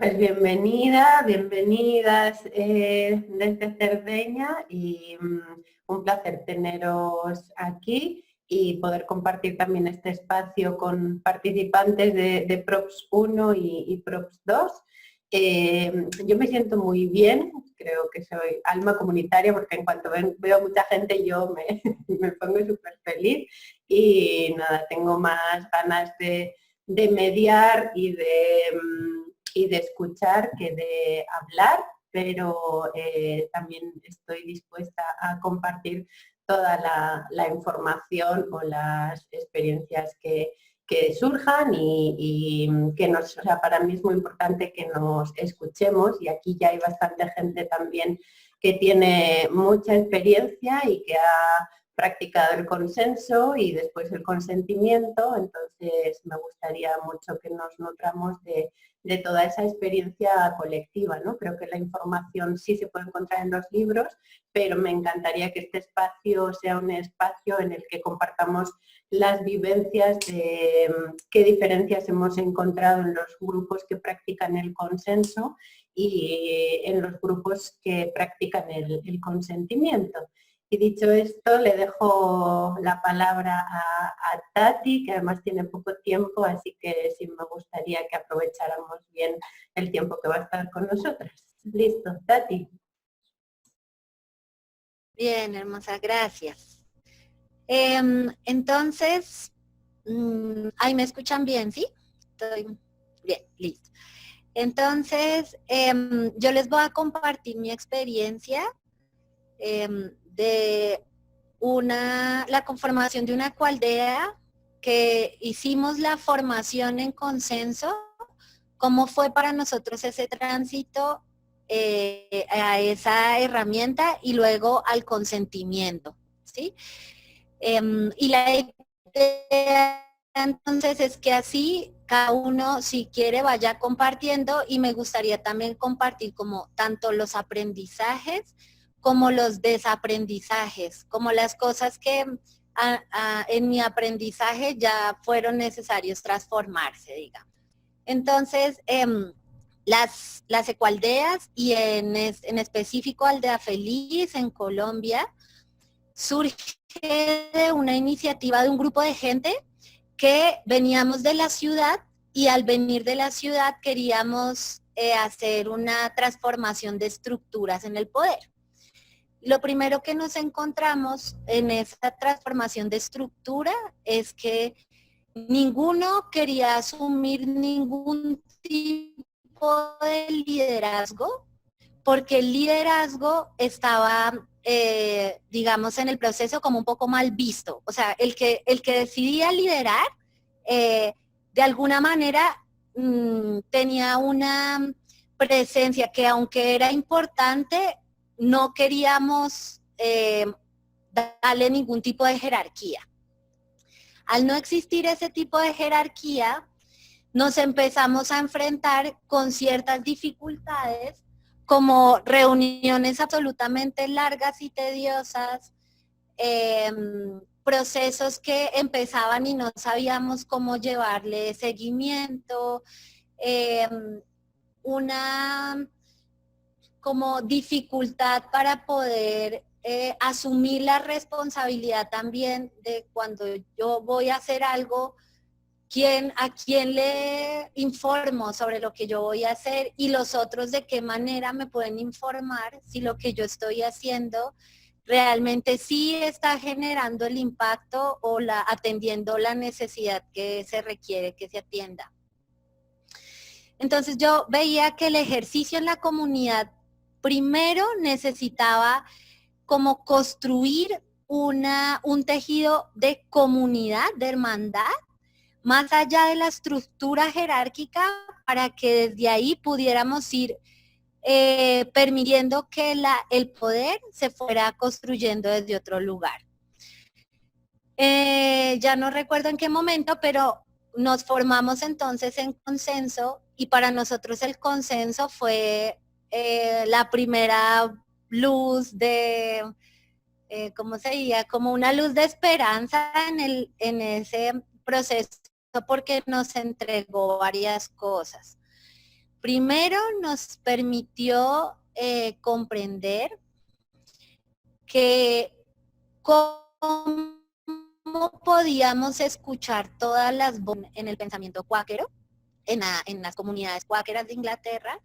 Pues bienvenida, bienvenidas desde Cerdeña y un placer teneros aquí y poder compartir también este espacio con participantes de Props 1 y Props 2. Yo me siento muy bien, creo que soy alma comunitaria porque en cuanto veo mucha gente yo me pongo súper feliz y nada, tengo más ganas de mediar y de escuchar que de hablar, pero también estoy dispuesta a compartir toda la información o las experiencias que surjan y que nos, o sea, para mí es muy importante que nos escuchemos y aquí ya hay bastante gente también que tiene mucha experiencia y que ha practicado el consenso y después el consentimiento, entonces me gustaría mucho que nos nutramos de toda esa experiencia colectiva, ¿no? Creo que la información sí se puede encontrar en los libros, pero me encantaría que este espacio sea un espacio en el que compartamos las vivencias de qué diferencias hemos encontrado en los grupos que practican el consenso y en los grupos que practican el consentimiento. Y dicho esto, le dejo la palabra a Tati, que además tiene poco tiempo, así que sí me gustaría que aprovecháramos bien el tiempo que va a estar con nosotras. Listo, Tati. Bien, hermosa, gracias. Entonces, ahí me escuchan bien, ¿sí? Estoy bien, listo. Entonces, yo les voy a compartir mi experiencia de la conformación de una coaldea que hicimos la formación en consenso, cómo fue para nosotros ese tránsito a esa herramienta y luego al consentimiento, ¿sí? Y la idea entonces es que así cada uno, si quiere, vaya compartiendo y me gustaría también compartir como tanto los aprendizajes como los desaprendizajes, como las cosas que en mi aprendizaje ya fueron necesarios transformarse, digamos. Entonces, las ecoaldeas y en específico Aldea Feliz en Colombia, surge de una iniciativa de un grupo de gente que veníamos de la ciudad y al venir de la ciudad queríamos hacer una transformación de estructuras en el poder. Lo primero que nos encontramos en esa transformación de estructura es que ninguno quería asumir ningún tipo de liderazgo, porque el liderazgo estaba, digamos, en el proceso como un poco mal visto. O sea, el que decidía liderar, de alguna manera, tenía una presencia que aunque era importante, no queríamos darle ningún tipo de jerarquía. Al no existir ese tipo de jerarquía, nos empezamos a enfrentar con ciertas dificultades, como reuniones absolutamente largas y tediosas, procesos que empezaban y no sabíamos cómo llevarle seguimiento, una como dificultad para poder asumir la responsabilidad también de cuando yo voy a hacer algo, a quién le informo sobre lo que yo voy a hacer y los otros de qué manera me pueden informar si lo que yo estoy haciendo realmente sí está generando el impacto o atendiendo la necesidad que se requiere que se atienda. Entonces yo veía que el ejercicio en la comunidad primero necesitaba como construir un tejido de comunidad, de hermandad, más allá de la estructura jerárquica, para que desde ahí pudiéramos ir permitiendo que el poder se fuera construyendo desde otro lugar. Ya no recuerdo en qué momento, pero nos formamos entonces en consenso y para nosotros el consenso fue la primera luz de, ¿cómo se diría? Como una luz de esperanza en ese proceso porque nos entregó varias cosas. Primero nos permitió comprender que cómo podíamos escuchar todas las voces en el pensamiento cuáquero, en las comunidades cuáqueras de Inglaterra,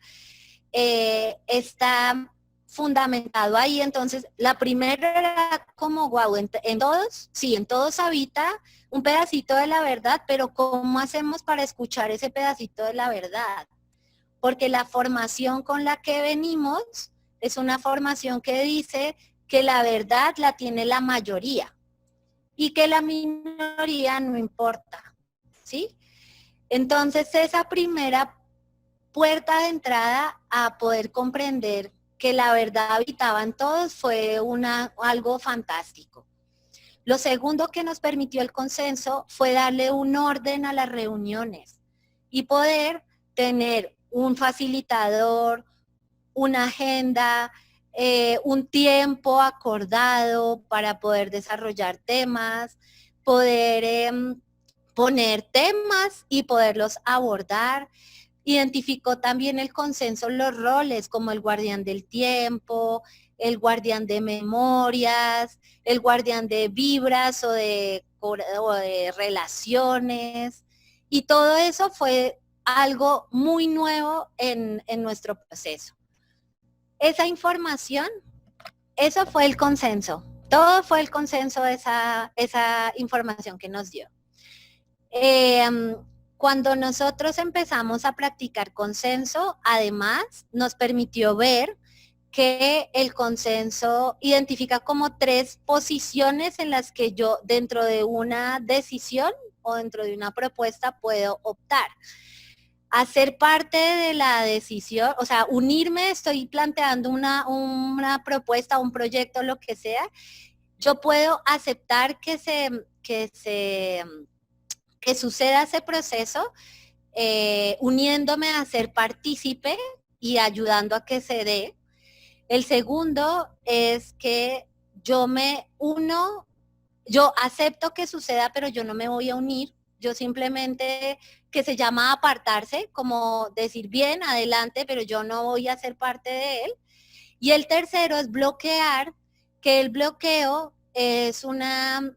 está fundamentado ahí. Entonces, la primera era como, wow, en todos, sí, en todos habita un pedacito de la verdad, pero ¿cómo hacemos para escuchar ese pedacito de la verdad? Porque la formación con la que venimos es una formación que dice que la verdad la tiene la mayoría y que la minoría no importa, ¿sí? Entonces, esa primera puerta de entrada a poder comprender que la verdad habitaba en todos fue algo fantástico. Lo segundo que nos permitió el consenso fue darle un orden a las reuniones y poder tener un facilitador, una agenda, un tiempo acordado para poder desarrollar temas, poder poner temas y poderlos abordar. Identificó también el consenso los roles como el guardián del tiempo, el guardián de memorias, el guardián de vibras o de relaciones. Y todo eso fue algo muy nuevo en nuestro proceso. Esa información, eso fue el consenso. Todo fue el consenso de esa información que nos dio. Cuando nosotros empezamos a practicar consenso, además nos permitió ver que el consenso identifica como 3 posiciones en las que yo dentro de una decisión o dentro de una propuesta puedo optar. Hacer parte de la decisión, o sea, unirme, estoy planteando una propuesta, un proyecto, lo que sea, yo puedo aceptar que suceda ese proceso, uniéndome a ser partícipe y ayudando a que se dé. El segundo es que yo me uno, yo acepto que suceda, pero yo no me voy a unir. Yo simplemente, que se llama apartarse, como decir bien, adelante, pero yo no voy a ser parte de él. Y el tercero es bloquear, que el bloqueo es una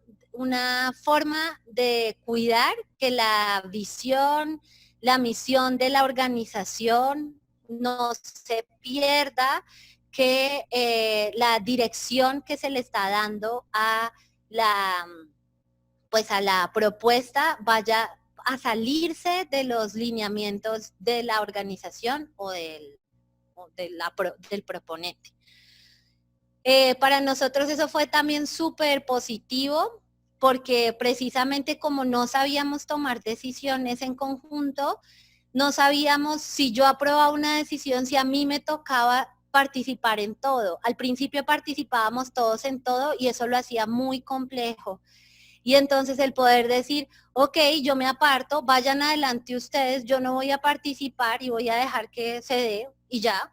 forma de cuidar que la visión, la misión de la organización no se pierda, que la dirección que se le está dando a la propuesta vaya a salirse de los lineamientos de la organización o del proponente. Para nosotros eso fue también súper positivo, porque precisamente como no sabíamos tomar decisiones en conjunto, no sabíamos si yo aprobaba una decisión, si a mí me tocaba participar en todo. Al principio participábamos todos en todo y eso lo hacía muy complejo. Y entonces el poder decir, ok, yo me aparto, vayan adelante ustedes, yo no voy a participar y voy a dejar que se dé y ya.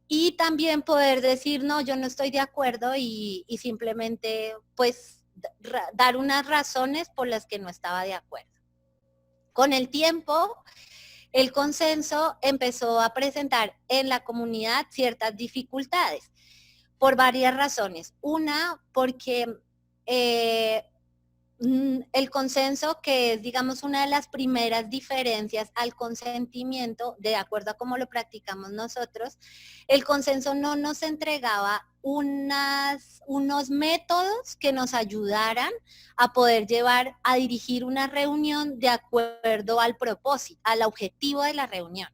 Y también poder decir, no, yo no estoy de acuerdo y simplemente pues dar unas razones por las que no estaba de acuerdo. Con el tiempo, el consenso empezó a presentar en la comunidad ciertas dificultades por varias razones. Una, porque el consenso, que es, digamos, una de las primeras diferencias al consentimiento, de acuerdo a cómo lo practicamos nosotros, el consenso no nos entregaba unos métodos que nos ayudaran a poder a dirigir una reunión de acuerdo al propósito, al objetivo de la reunión.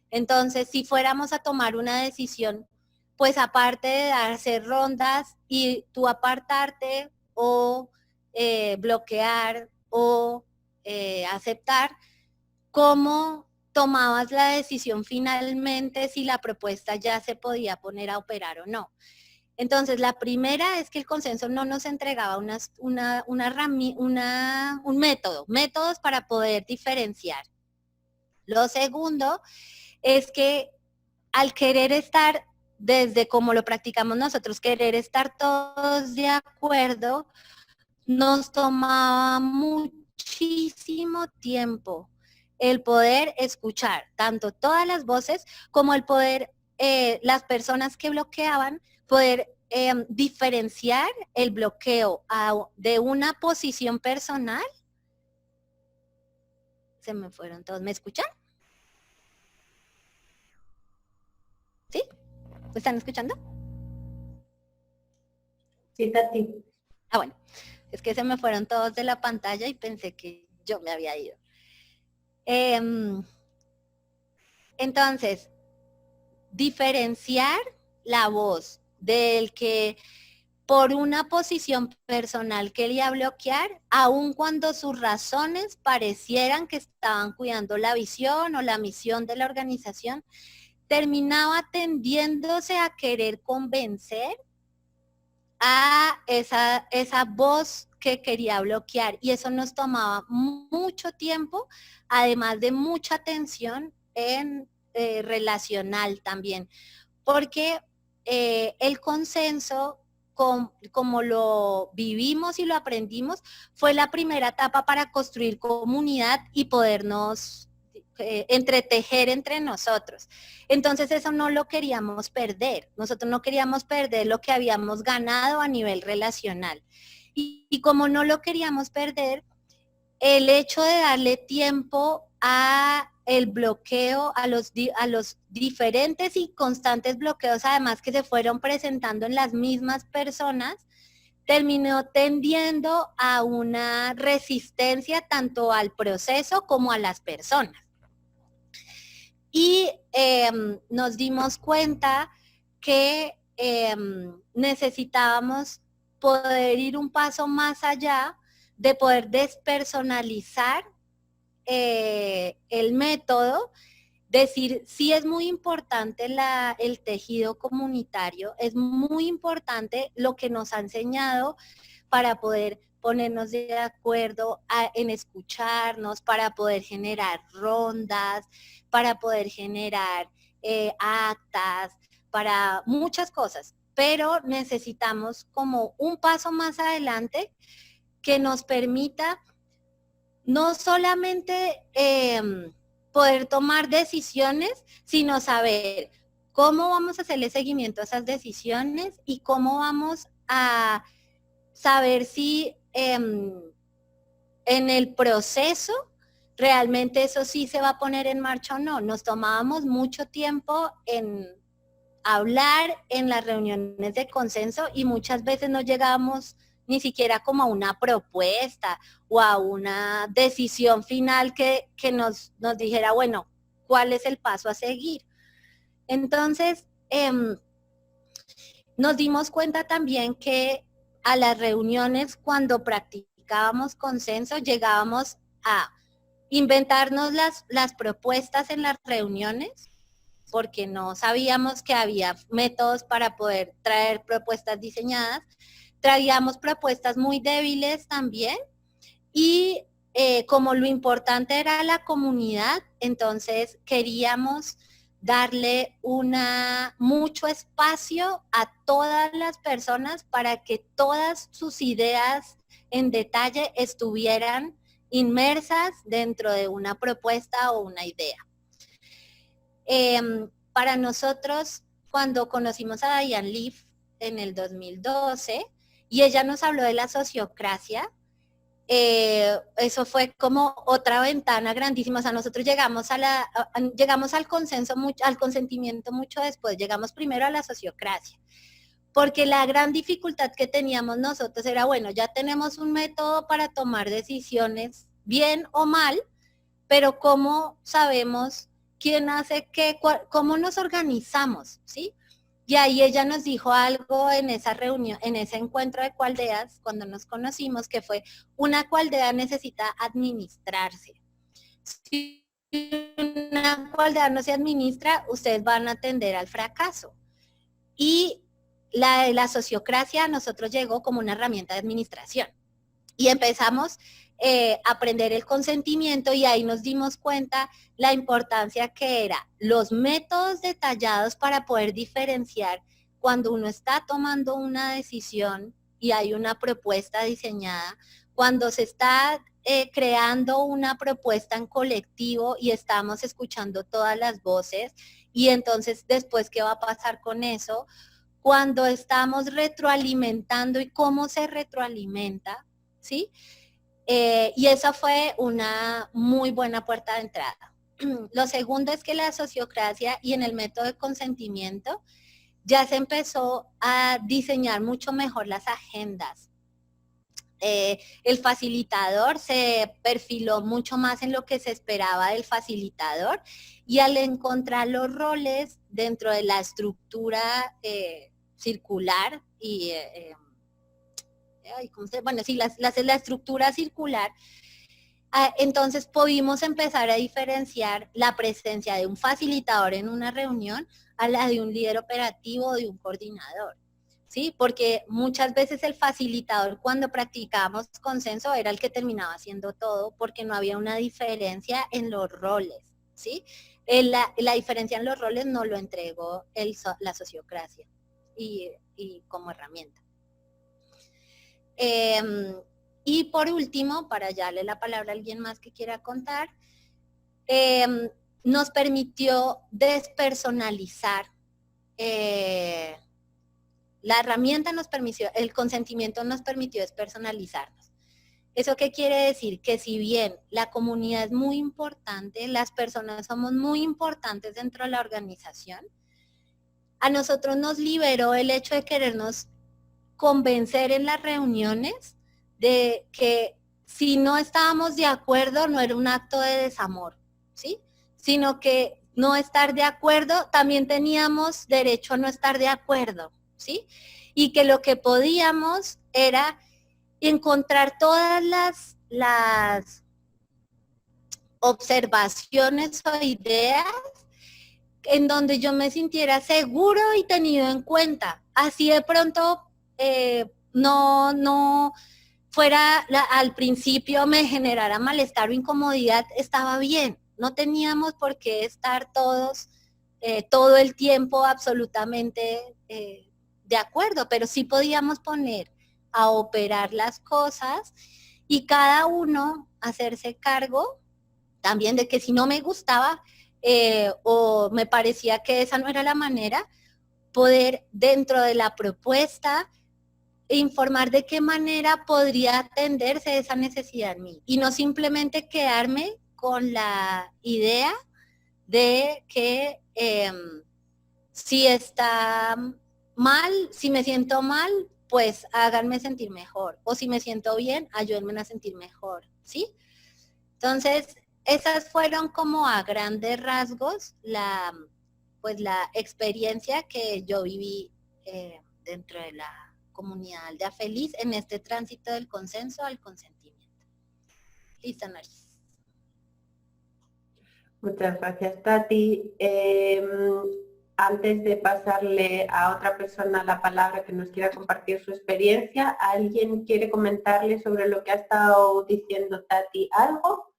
Entonces, si fuéramos a tomar una decisión, pues aparte de hacer rondas y tú apartarte o bloquear o aceptar, ¿cómo tomabas la decisión finalmente si la propuesta ya se podía poner a operar o no? Entonces, la primera es que el consenso no nos entregaba métodos para poder diferenciar. Lo segundo es que al querer estar, desde como lo practicamos nosotros, querer estar todos de acuerdo, nos tomaba muchísimo tiempo el poder escuchar tanto todas las voces como el poder, las personas que bloqueaban, poder diferenciar el bloqueo de una posición personal. Se me fueron todos, ¿me escuchan? ¿Sí? ¿Me están escuchando? Sí, Tati. Ah, bueno, es que se me fueron todos de la pantalla y pensé que yo me había ido. Entonces, diferenciar la voz del que por una posición personal quería bloquear, aun cuando sus razones parecieran que estaban cuidando la visión o la misión de la organización, terminaba tendiéndose a querer convencer a esa voz que quería bloquear, y eso nos tomaba mucho tiempo, además de mucha atención en relacional también, porque el consenso, como lo vivimos y lo aprendimos, fue la primera etapa para construir comunidad y podernos entretejer entre nosotros. Entonces eso no lo queríamos perder. Nosotros no queríamos perder lo que habíamos ganado a nivel relacional. Y como no lo queríamos perder, el hecho de darle tiempo a el bloqueo, a los diferentes y constantes bloqueos, además que se fueron presentando en las mismas personas, terminó tendiendo a una resistencia tanto al proceso como a las personas. Y nos dimos cuenta que necesitábamos poder ir un paso más allá, de poder despersonalizar el método, decir, sí es muy importante el tejido comunitario, es muy importante lo que nos ha enseñado para poder ponernos de acuerdo en escucharnos, para poder generar rondas, para poder generar actas, para muchas cosas, pero necesitamos como un paso más adelante que nos permita no solamente poder tomar decisiones, sino saber cómo vamos a hacerle seguimiento a esas decisiones y cómo vamos a saber si en el proceso realmente eso sí se va a poner en marcha o no. Nos tomábamos mucho tiempo en hablar en las reuniones de consenso y muchas veces no llegábamos ni siquiera como a una propuesta o a una decisión final que nos dijera, bueno, ¿cuál es el paso a seguir? Entonces, nos dimos cuenta también que a las reuniones, cuando practicábamos consenso, llegábamos a inventarnos las propuestas en las reuniones, porque no sabíamos que había métodos para poder traer propuestas diseñadas. Traíamos propuestas muy débiles también, y como lo importante era la comunidad, entonces queríamos darle mucho espacio a todas las personas para que todas sus ideas en detalle estuvieran inmersas dentro de una propuesta o una idea. Para nosotros, cuando conocimos a Diane Leaf en el 2012, y ella nos habló de la sociocracia, eso fue como otra ventana grandísima. O sea, nosotros llegamos al consenso, al consentimiento mucho después. Llegamos primero a la sociocracia, porque la gran dificultad que teníamos nosotros era, bueno, ya tenemos un método para tomar decisiones, bien o mal, pero ¿cómo sabemos quién hace qué? ¿Cómo nos organizamos? ¿Sí? Y ahí ella nos dijo algo en esa reunión, en ese encuentro de coaldeas, cuando nos conocimos, que fue: una coaldea necesita administrarse. Si una coaldea no se administra, ustedes van a tender al fracaso. Y la sociocracia a nosotros llegó como una herramienta de administración. Y empezamos a aprender el consentimiento, y ahí nos dimos cuenta la importancia que era los métodos detallados para poder diferenciar cuando uno está tomando una decisión y hay una propuesta diseñada, cuando se está creando una propuesta en colectivo y estamos escuchando todas las voces, y entonces después, ¿qué va a pasar con eso? Cuando estamos retroalimentando y cómo se retroalimenta, ¿sí? Y esa fue una muy buena puerta de entrada. Lo segundo es que la sociocracia y en el método de consentimiento ya se empezó a diseñar mucho mejor las agendas. El facilitador se perfiló mucho más en lo que se esperaba del facilitador, y al encontrar los roles dentro de la estructura circular y bueno, sí, la estructura circular, entonces pudimos empezar a diferenciar la presencia de un facilitador en una reunión a la de un líder operativo o de un coordinador, ¿sí? Porque muchas veces el facilitador, cuando practicábamos consenso, era el que terminaba haciendo todo, porque no había una diferencia en los roles, ¿sí? La diferencia en los roles no lo entregó la sociocracia y como herramienta. Y por último, para darle la palabra a alguien más que quiera contar, nos permitió despersonalizar. La herramienta nos permitió, el consentimiento nos permitió despersonalizarnos. ¿Eso qué quiere decir? Que si bien la comunidad es muy importante, las personas somos muy importantes dentro de la organización, a nosotros nos liberó el hecho de querernos convencer en las reuniones de que si no estábamos de acuerdo no era un acto de desamor, ¿sí? Sino que no estar de acuerdo, también teníamos derecho a no estar de acuerdo, ¿sí? Y que lo que podíamos era encontrar todas las observaciones o ideas en donde yo me sintiera seguro y tenido en cuenta. Así de pronto no fuera, al principio me generara malestar o incomodidad, estaba bien. No teníamos por qué estar todos, todo el tiempo absolutamente de acuerdo, pero sí podíamos poner a operar las cosas y cada uno hacerse cargo también de que si no me gustaba o me parecía que esa no era la manera, poder dentro de la propuesta informar de qué manera podría atenderse esa necesidad en mí y no simplemente quedarme con la idea de que si está mal, si me siento mal, pues háganme sentir mejor, o si me siento bien, ayúdenme a sentir mejor, ¿sí? Entonces, esas fueron como a grandes rasgos la experiencia que yo viví dentro de la comunidad Aldea Feliz en este tránsito del consenso al consentimiento. Listo, Narcis. Muchas gracias, Tati. Antes de pasarle a otra persona la palabra que nos quiera compartir su experiencia, ¿alguien quiere comentarle sobre lo que ha estado diciendo Tati algo?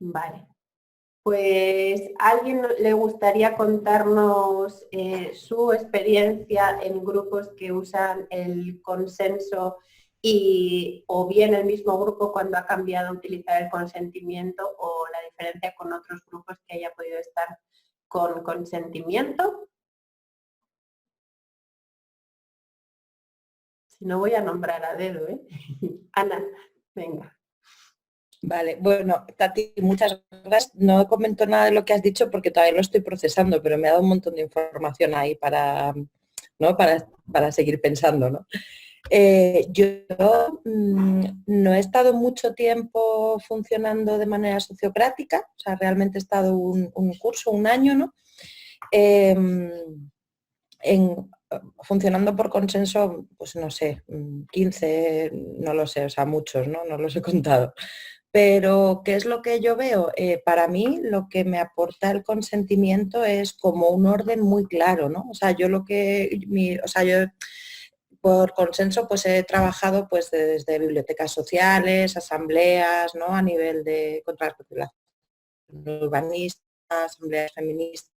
Vale. Pues ¿a alguien le gustaría contarnos su experiencia en grupos que usan el consenso y o bien el mismo grupo cuando ha cambiado a utilizar el consentimiento o la diferencia con otros grupos que haya podido estar con consentimiento? Si no voy a nombrar a dedo, ¿eh? Ana, venga. Vale, bueno, Tati, muchas gracias. No comento nada de lo que has dicho porque todavía lo estoy procesando, pero me ha dado un montón de información ahí para, ¿no? para seguir pensando, ¿no? Yo no he estado mucho tiempo funcionando de manera sociocrática, o sea, realmente he estado un curso, un año, ¿no? Funcionando por consenso, pues no sé, 15, no lo sé, o sea, muchos, ¿no? No los he contado. Pero, ¿qué es lo que yo veo? Para mí, lo que me aporta el consentimiento es como un orden muy claro, ¿no? O sea, yo yo por consenso pues he trabajado pues desde bibliotecas sociales, asambleas, ¿no? A nivel de contra la especulación urbanística, asambleas feministas,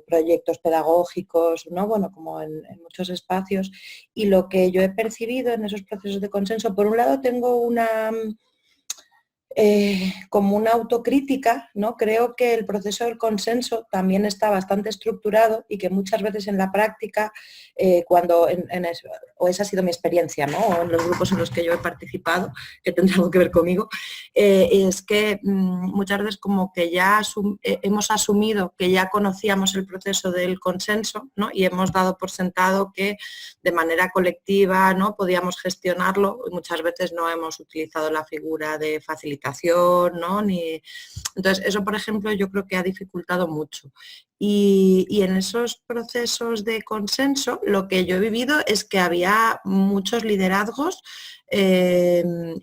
proyectos pedagógicos, ¿no? Bueno, como en muchos espacios. Y lo que yo he percibido en esos procesos de consenso, por un lado tengo como una autocrítica, ¿no? Creo que el proceso del consenso también está bastante estructurado y que muchas veces en la práctica, o esa ha sido mi experiencia, ¿no? O en los grupos en los que yo he participado, que tendrá algo que ver conmigo, es que muchas veces como que ya hemos asumido que ya conocíamos el proceso del consenso, ¿no? Y hemos dado por sentado que de manera colectiva, ¿no? Podíamos gestionarlo, y muchas veces no hemos utilizado la figura de facilitación, ¿no? Entonces, eso, por ejemplo, yo creo que ha dificultado mucho. Y en esos procesos de consenso, lo que yo he vivido es que había muchos liderazgos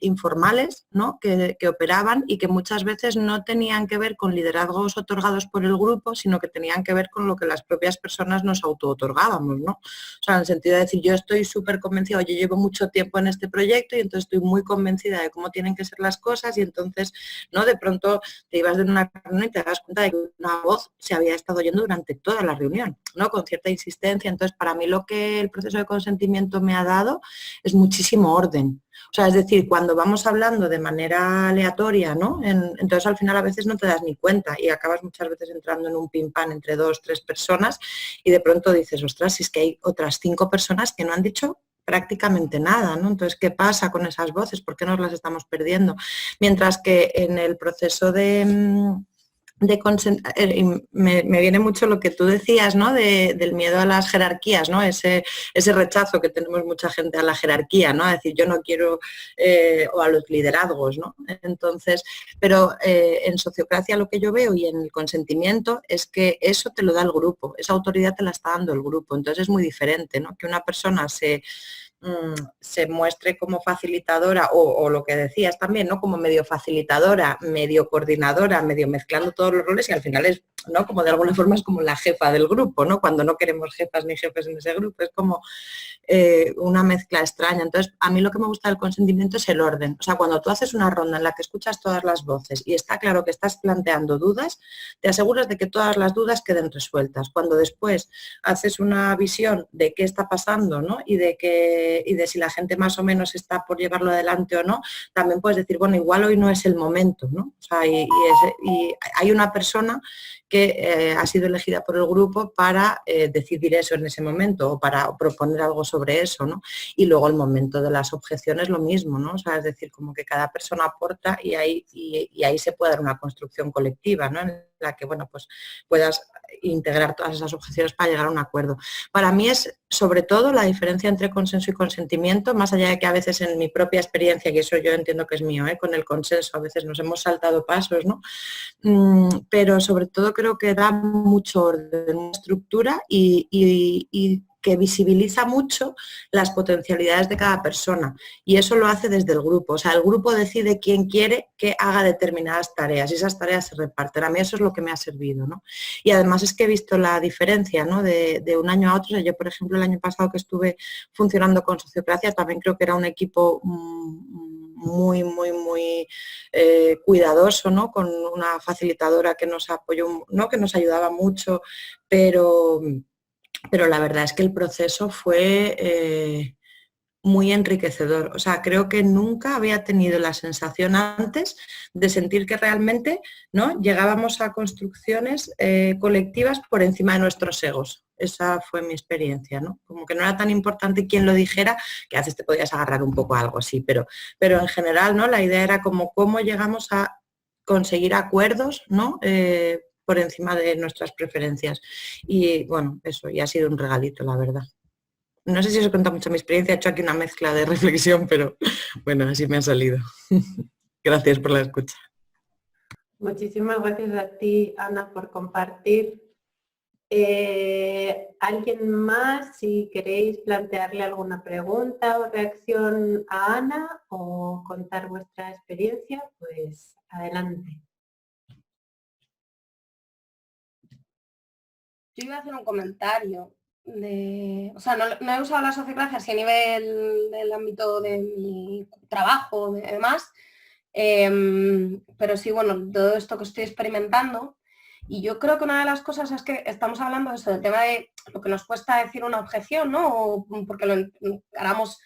informales, ¿no? que operaban y que muchas veces no tenían que ver con liderazgos otorgados por el grupo, sino que tenían que ver con lo que las propias personas nos auto-otorgábamos, ¿no? O sea, en el sentido de decir, yo estoy súper convencida, yo llevo mucho tiempo en este proyecto y entonces estoy muy convencida de cómo tienen que ser las cosas y entonces, ¿no? De pronto te ibas de una reunión y te das cuenta de que una voz se había estado oyendo durante toda la reunión, ¿no? Con cierta insistencia. Entonces, para mí lo que el proceso de consentimiento me ha dado es muchísimo orden. O sea, es decir, cuando vamos hablando de manera aleatoria, ¿no? Entonces al final a veces no te das ni cuenta y acabas muchas veces entrando en un pim-pam entre 2, 3 personas y de pronto dices, ostras, si es que hay otras 5 personas que no han dicho prácticamente nada, ¿no? Entonces, ¿qué pasa con esas voces? ¿Por qué nos las estamos perdiendo? Mientras que en el proceso me viene mucho lo que tú decías, ¿no? Del miedo a las jerarquías, ¿no? Ese rechazo que tenemos mucha gente a la jerarquía, ¿no? A decir, yo no quiero, o a los liderazgos, ¿no? Entonces, pero en sociocracia lo que yo veo y en el consentimiento es que eso te lo da el grupo, esa autoridad te la está dando el grupo, entonces es muy diferente, ¿no? Que una persona se muestre como facilitadora o lo que decías también, ¿no? Como medio facilitadora, medio coordinadora, medio mezclando todos los roles y al final es, ¿no? Como de alguna forma es como la jefa del grupo, ¿no? Cuando no queremos jefas ni jefes en ese grupo, es como una mezcla extraña. Entonces, a mí lo que me gusta del consentimiento es el orden. O sea, cuando tú haces una ronda en la que escuchas todas las voces y está claro que estás planteando dudas, te aseguras de que todas las dudas queden resueltas. Cuando después haces una visión de qué está pasando, ¿no? Y de si la gente más o menos está por llevarlo adelante o no, también puedes decir, bueno, igual hoy no es el momento, ¿no? O sea, y hay una persona que ha sido elegida por el grupo para decidir eso en ese momento o para proponer algo sobre eso, ¿no? Y luego el momento de las objeciones lo mismo, ¿no? O sea, es decir, como que cada persona aporta y ahí se puede dar una construcción colectiva, ¿no? En la que, bueno, pues puedas integrar todas esas objeciones para llegar a un acuerdo. Para mí es sobre todo la diferencia entre consenso y consentimiento, más allá de que a veces en mi propia experiencia, y eso yo entiendo que es mío, con el consenso a veces nos hemos saltado pasos, ¿no? Pero sobre todo creo que da mucho orden, estructura y que visibiliza mucho las potencialidades de cada persona y eso lo hace desde el grupo, o sea, el grupo decide quién quiere que haga determinadas tareas y esas tareas se reparten. A mí eso es lo que me ha servido, ¿no? Y además es que he visto la diferencia, ¿no? de un año a otro. O sea, yo, por ejemplo, el año pasado que estuve funcionando con Sociocracia, también creo que era un equipo muy cuidadoso, ¿no? Con una facilitadora que nos apoyó, ¿no? Que nos ayudaba mucho, pero la verdad es que el proceso fue muy enriquecedor. O sea, creo que nunca había tenido la sensación antes de sentir que realmente, ¿no? Llegábamos a construcciones colectivas por encima de nuestros egos. Esa fue mi experiencia, ¿no? Como que no era tan importante quién lo dijera, que a veces te podías agarrar un poco a algo, sí, pero en general, ¿no? La idea era como cómo llegamos a conseguir acuerdos, ¿no? Por encima de nuestras preferencias. Y bueno, eso, y ha sido un regalito, la verdad. No sé si os cuenta mucho mi experiencia, he hecho aquí una mezcla de reflexión, pero bueno, así me ha salido. Gracias por la escucha. Muchísimas gracias a ti, Ana, por compartir. ¿Alguien más, si queréis plantearle alguna pregunta o reacción a Ana o contar vuestra experiencia, pues adelante. Yo iba a hacer un comentario o sea, no he usado la sociocracia así a nivel del ámbito de mi trabajo y demás, pero sí, bueno, todo esto que estoy experimentando, Y yo creo que una de las cosas es que estamos hablando de eso, del tema de lo que nos cuesta decir una objeción, ¿no? O porque lo encaramos,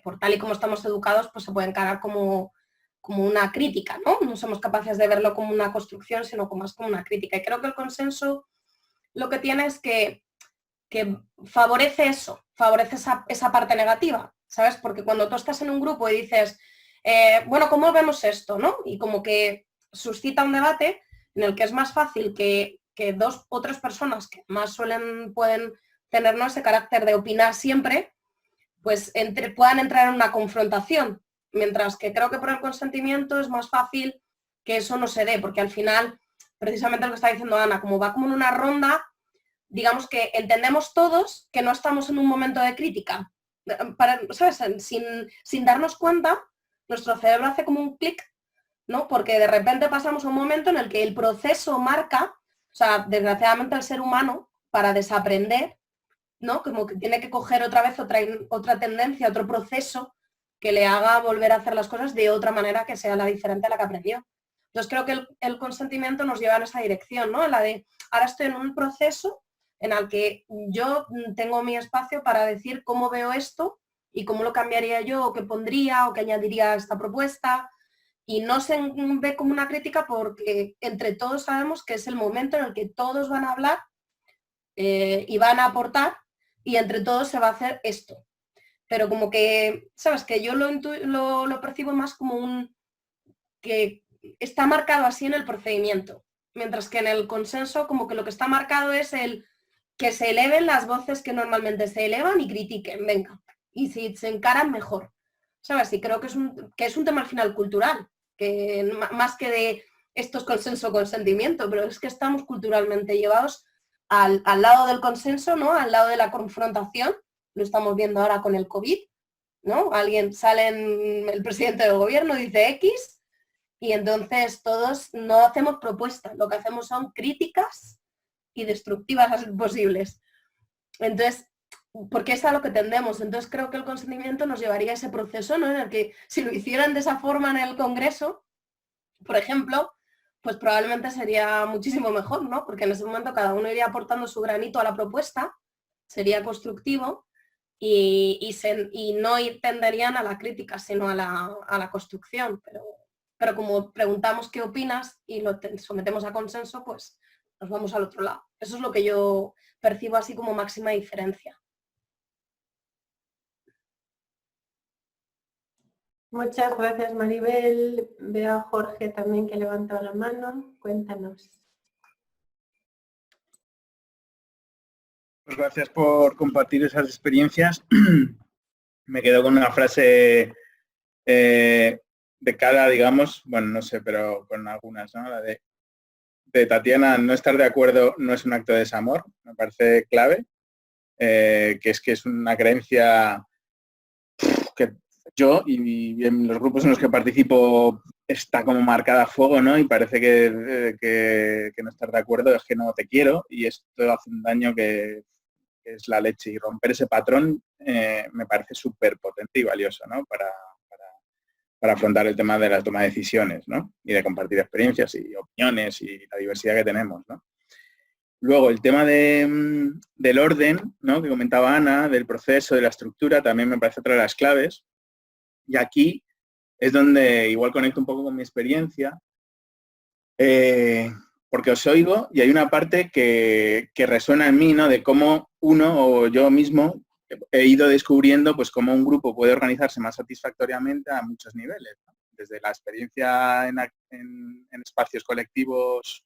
por tal y como estamos educados, pues se puede encarar como una crítica, ¿no? No somos capaces de verlo como una construcción, sino más como una crítica. Y creo que el consenso lo que tiene es que favorece eso, favorece esa parte negativa, ¿sabes? Porque cuando tú estás en un grupo y dices, bueno, ¿cómo vemos esto, no? Y como que suscita un debate en el que es más fácil que dos o tres personas que más pueden tener, ¿no?, ese carácter de opinar siempre, pues puedan entrar en una confrontación, mientras que creo que por el consentimiento es más fácil que eso no se dé, porque al final, precisamente lo que está diciendo Ana, como va como en una ronda, digamos que entendemos todos que no estamos en un momento de crítica. ¿Sabes? Sin darnos cuenta, nuestro cerebro hace como un clic, ¿no? Porque de repente pasamos a un momento en el que el proceso marca, o sea, desgraciadamente el ser humano, para desaprender, ¿no? Como que tiene que coger otra vez otra tendencia, otro proceso que le haga volver a hacer las cosas de otra manera que sea la diferente a la que aprendió. Entonces creo que el consentimiento nos lleva en esa dirección, ¿no? En la de, ahora estoy en un proceso en el que yo tengo mi espacio para decir cómo veo esto y cómo lo cambiaría yo, o qué pondría, o qué añadiría a esta propuesta. Y no se ve como una crítica porque entre todos sabemos que es el momento en el que todos van a hablar y van a aportar y entre todos se va a hacer esto. Pero como que, ¿sabes? Que yo lo percibo más como que está marcado así en el procedimiento. Mientras que en el consenso como que lo que está marcado es el que se eleven las voces que normalmente se elevan y critiquen, venga. Y si se encaran, mejor. ¿Sabes? Y creo que es un tema al final cultural, que más que de esto es consenso, consentimiento, pero es que estamos culturalmente llevados al lado del consenso, ¿no? Al lado de la confrontación. Lo estamos viendo ahora con el COVID, ¿no? El presidente del gobierno dice X y entonces todos no hacemos propuestas, lo que hacemos son críticas y destructivas a ser posibles. Entonces, porque es a lo que tendemos. Entonces creo que el consentimiento nos llevaría a ese proceso, ¿no? En el que si lo hicieran de esa forma en el Congreso, por ejemplo, pues probablemente sería muchísimo mejor, ¿no? Porque en ese momento cada uno iría aportando su granito a la propuesta, sería constructivo y no tenderían a la crítica, sino a la construcción. Pero como preguntamos qué opinas y lo sometemos a consenso, pues nos vamos al otro lado. Eso es lo que yo percibo así como máxima diferencia. Muchas gracias, Maribel. Veo a Jorge también que levantó la mano. Cuéntanos. Pues gracias por compartir esas experiencias. Me quedo con una frase de cada, digamos, bueno, no sé, pero con algunas, ¿no? La de Tatiana, no estar de acuerdo no es un acto de desamor, me parece clave, que es una creencia que yo y en los grupos en los que participo está como marcada a fuego, ¿no? Y parece que no estar de acuerdo es que no te quiero y esto hace un daño que es la leche. Y romper ese patrón me parece súper potente y valioso, ¿no? Para afrontar el tema de la toma de decisiones, ¿no? Y de compartir experiencias y opiniones y la diversidad que tenemos, ¿no? Luego, el tema del orden, ¿no?, que comentaba Ana, del proceso, de la estructura, también me parece otra de las claves. Y aquí es donde igual conecto un poco con mi experiencia, porque os oigo y hay una parte que resuena en mí, ¿no?, de cómo uno o yo mismo he ido descubriendo pues cómo un grupo puede organizarse más satisfactoriamente a muchos niveles, ¿no? Desde la experiencia en espacios colectivos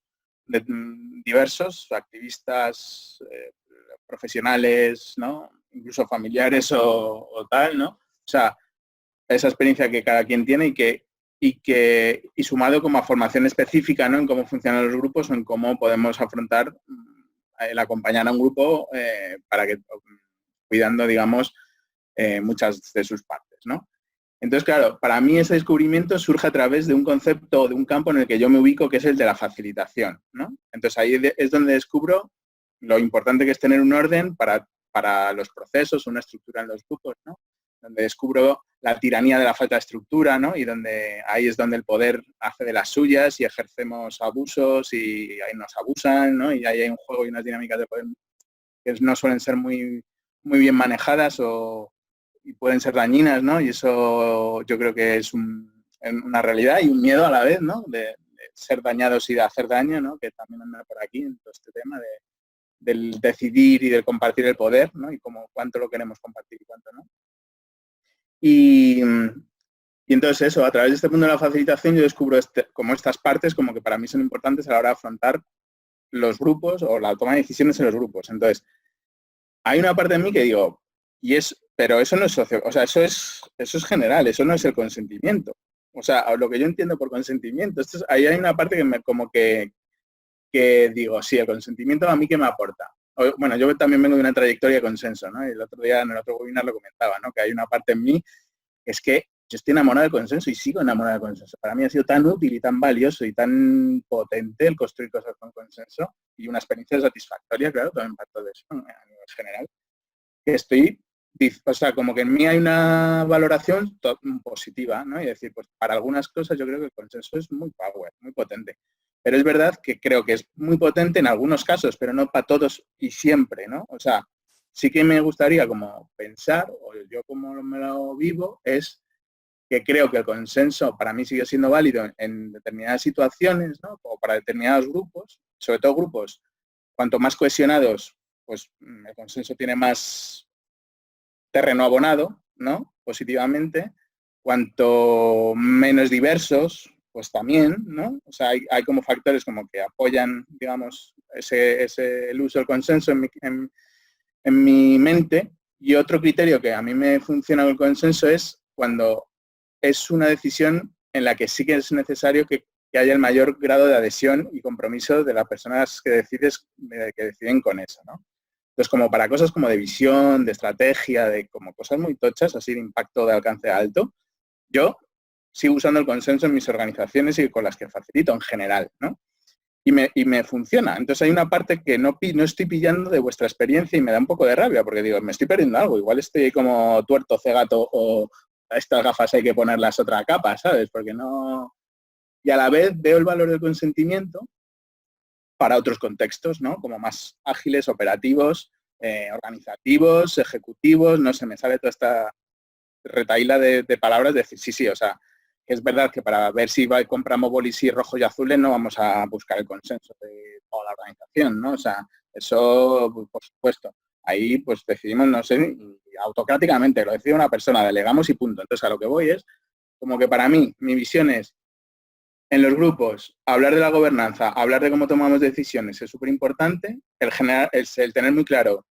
diversos, activistas, profesionales, ¿no?, incluso familiares o tal, ¿no? O sea, esa experiencia que cada quien tiene y sumado como a formación específica, ¿no?, en cómo funcionan los grupos o en cómo podemos afrontar el acompañar a un grupo para que cuidando, digamos, muchas de sus partes, ¿no? Entonces, claro, para mí ese descubrimiento surge a través de un concepto, de un campo en el que yo me ubico, que es el de la facilitación, ¿no? Entonces, ahí es donde descubro lo importante que es tener un orden para los procesos, una estructura en los grupos, ¿no? donde descubro la tiranía de la falta de estructura, ¿no? Y ahí es donde el poder hace de las suyas y ejercemos abusos y ahí nos abusan, ¿no? Y ahí hay un juego y unas dinámicas de poder que no suelen ser muy, muy bien manejadas y pueden ser dañinas, ¿no? Y eso yo creo que es una realidad y un miedo a la vez, ¿no? De ser dañados y de hacer daño, ¿no? Que también anda por aquí en todo este tema del decidir y del compartir el poder, ¿no? Y cuánto lo queremos compartir y cuánto no. Y entonces eso, a través de este mundo de la facilitación yo descubro como estas partes como que para mí son importantes a la hora de afrontar los grupos o la toma de decisiones en los grupos. Entonces, hay una parte de mí que digo, pero eso no es o sea, eso es general, eso no es el consentimiento. O sea, lo que yo entiendo por consentimiento, ahí hay una parte que digo, sí, el consentimiento a mí ¿qué me aporta? Bueno, yo también vengo de una trayectoria de consenso, ¿no? Y el otro día en el otro webinar lo comentaba, ¿no? Que hay una parte en mí que es que yo estoy enamorado del consenso y sigo enamorado del consenso. Para mí ha sido tan útil y tan valioso y tan potente el construir cosas con consenso y una experiencia satisfactoria, claro, también para todo eso, ¿no? A nivel general, que o sea, como que en mí hay una valoración positiva, ¿no? Y decir, pues para algunas cosas yo creo que el consenso es muy power, muy potente. Pero es verdad que creo que es muy potente en algunos casos, pero no para todos y siempre, ¿no? O sea, sí que me gustaría como pensar, o yo como me lo vivo, es que creo que el consenso para mí sigue siendo válido en determinadas situaciones, ¿no? O para determinados grupos, sobre todo grupos, cuanto más cohesionados, pues el consenso tiene más terreno abonado, ¿no? Positivamente. Cuanto menos diversos, pues también, ¿no? O sea, hay como factores como que apoyan, digamos, el uso del consenso en mi mente. Y otro criterio que a mí me funciona con el consenso es cuando es una decisión en la que sí que es necesario que haya el mayor grado de adhesión y compromiso de las personas que deciden con eso, ¿no? Entonces, como para cosas como de visión, de estrategia, de como cosas muy tochas, así de impacto de alcance alto, yo sigo usando el consenso en mis organizaciones y con las que facilito en general, ¿no? Y me funciona. Entonces hay una parte que no estoy pillando de vuestra experiencia y me da un poco de rabia, porque digo, me estoy perdiendo algo. Igual estoy como tuerto, cegato o a estas gafas hay que ponerlas otra capa, ¿sabes? Porque no... Y a la vez veo el valor del consentimiento para otros contextos, ¿no? Como más ágiles, operativos, organizativos, ejecutivos, no sé, me sale toda esta retaíla de palabras, de decir, sí, o sea, que es verdad que para ver si compramos bolis rojos y azules no vamos a buscar el consenso de toda la organización, ¿no? O sea, eso, por supuesto. Ahí, pues, decidimos, no sé, autocráticamente, lo decide una persona, delegamos y punto. Entonces, a lo que voy es, como que para mí, mi visión es, en los grupos, hablar de la gobernanza, hablar de cómo tomamos decisiones es súper importante. El tener muy claro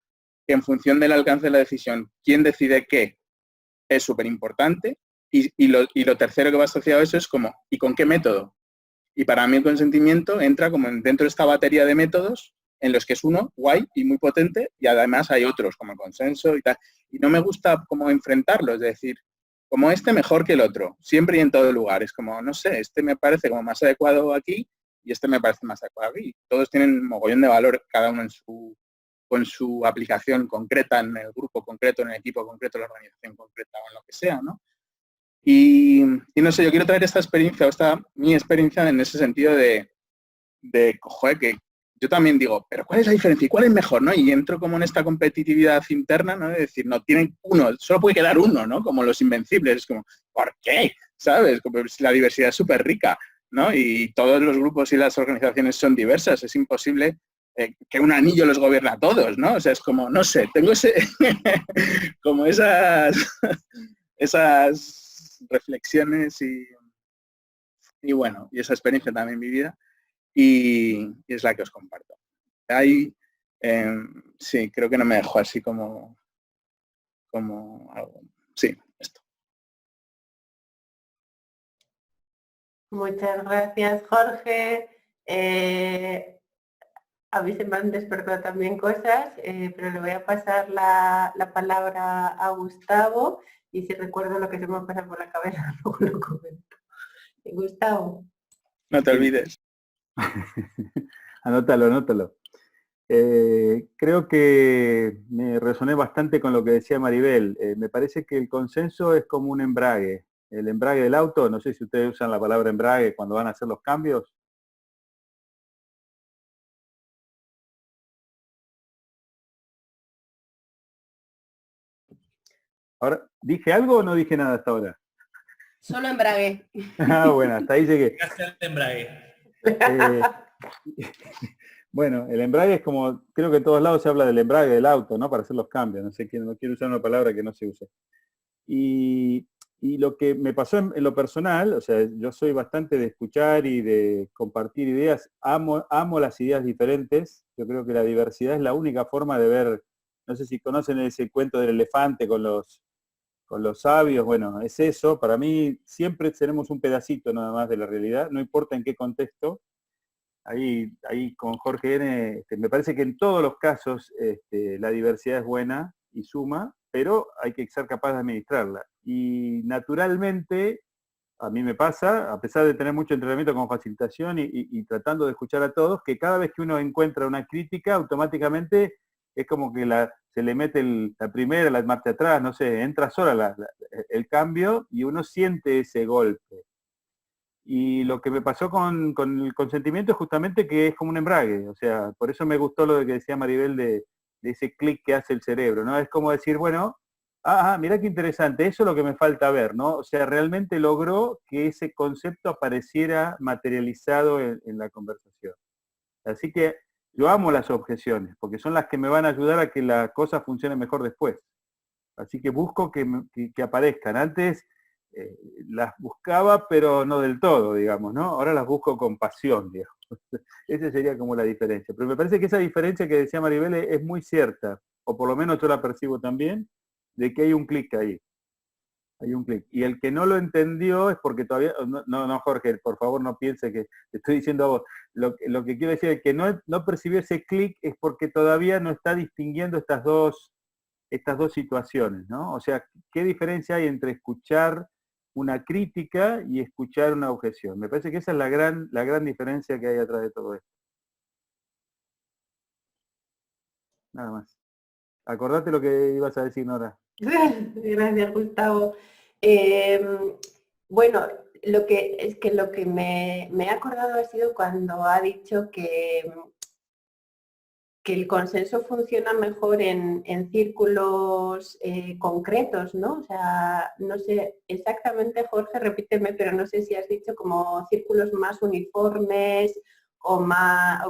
que en función del alcance de la decisión, quién decide qué es súper importante. Y lo tercero que va asociado a eso es como, ¿y con qué método? Y para mí el consentimiento entra como dentro de esta batería de métodos en los que es uno guay y muy potente y además hay otros como el consenso y tal. Y no me gusta como enfrentarlos, es decir, como este mejor que el otro, siempre y en todo lugar. Es como, no sé, este me parece como más adecuado aquí y este me parece más adecuado aquí. Todos tienen mogollón de valor, cada uno con su aplicación concreta, en el grupo concreto, en el equipo concreto, en la organización concreta o en lo que sea, ¿no? Y no sé, yo quiero traer esta experiencia, mi experiencia en ese sentido de joder, que yo también digo, pero ¿cuál es la diferencia? ¿Y cuál es mejor? ¿No? Y entro como en esta competitividad interna, ¿no? De decir, no, tienen uno, solo puede quedar uno, ¿no? Como los invencibles, es como, ¿por qué? ¿Sabes? Como si la diversidad es súper rica, ¿no? Y todos los grupos y las organizaciones son diversas, es imposible que un anillo los gobierne a todos, ¿no? O sea, es como, no sé, tengo como esas reflexiones y bueno, y esa experiencia también vivida y es la que os comparto. Ahí, sí, creo que no me dejo así como algo. Sí, esto. Muchas gracias, Jorge. A mí se me han despertado también cosas, pero le voy a pasar la palabra a Gustavo y si recuerdo lo que se me ha pasado por la cabeza, luego lo comento. Gustavo. No te olvides. Anótalo. Creo que me resoné bastante con lo que decía Maribel. Me parece que el consenso es como un embrague. El embrague del auto, no sé si ustedes usan la palabra embrague cuando van a hacer los cambios. Ahora, ¿dije algo o no dije nada hasta ahora? Solo embrague. Ah, bueno, hasta ahí llegué. Llegaste al embrague. Bueno, el embrague es como, creo que en todos lados se habla del embrague del auto, ¿no? Para hacer los cambios. No sé, no quiero usar una palabra que no se use. Y lo que me pasó en lo personal, o sea, yo soy bastante de escuchar y de compartir ideas, amo las ideas diferentes, yo creo que la diversidad es la única forma de ver, no sé si conocen ese cuento del elefante con los sabios, bueno, es eso, para mí siempre tenemos un pedacito nada más de la realidad, no importa en qué contexto. Ahí con Jorge N., me parece que en todos los casos la diversidad es buena y suma, pero hay que ser capaz de administrarla. Y naturalmente, a mí me pasa, a pesar de tener mucho entrenamiento con facilitación y tratando de escuchar a todos, que cada vez que uno encuentra una crítica, automáticamente es como que se le mete la primera, la marcha atrás, no sé, entra sola el cambio y uno siente ese golpe. Y lo que me pasó con el consentimiento es justamente que es como un embrague, o sea, por eso me gustó lo que decía Maribel de ese clic que hace el cerebro, ¿no? Es como decir, bueno, mirá qué interesante, eso es lo que me falta ver, ¿no? O sea, realmente logró que ese concepto apareciera materializado en la conversación. Así que yo amo las objeciones, porque son las que me van a ayudar a que la cosa funcione mejor después. Así que busco que aparezcan. Antes las buscaba, pero no del todo, digamos, ¿no? Ahora las busco con pasión, digamos. Esa sería como la diferencia. Pero me parece que esa diferencia que decía Maribel es muy cierta, o por lo menos yo la percibo también, de que hay un clic ahí. Hay un clic. Y el que no lo entendió es porque todavía... No, Jorge, por favor no piense que te estoy diciendo a vos. Lo que quiero decir es que no percibió ese clic es porque todavía no está distinguiendo estas dos situaciones, ¿no? O sea, ¿qué diferencia hay entre escuchar una crítica y escuchar una objeción? Me parece que esa es la gran diferencia que hay atrás de todo esto. Nada más. Acordate lo que ibas a decir, Nora. Gracias, Gustavo. Bueno, lo que me he acordado ha sido cuando ha dicho que el consenso funciona mejor en círculos concretos, ¿no? O sea, no sé exactamente, Jorge, repíteme, pero no sé si has dicho como círculos más uniformes o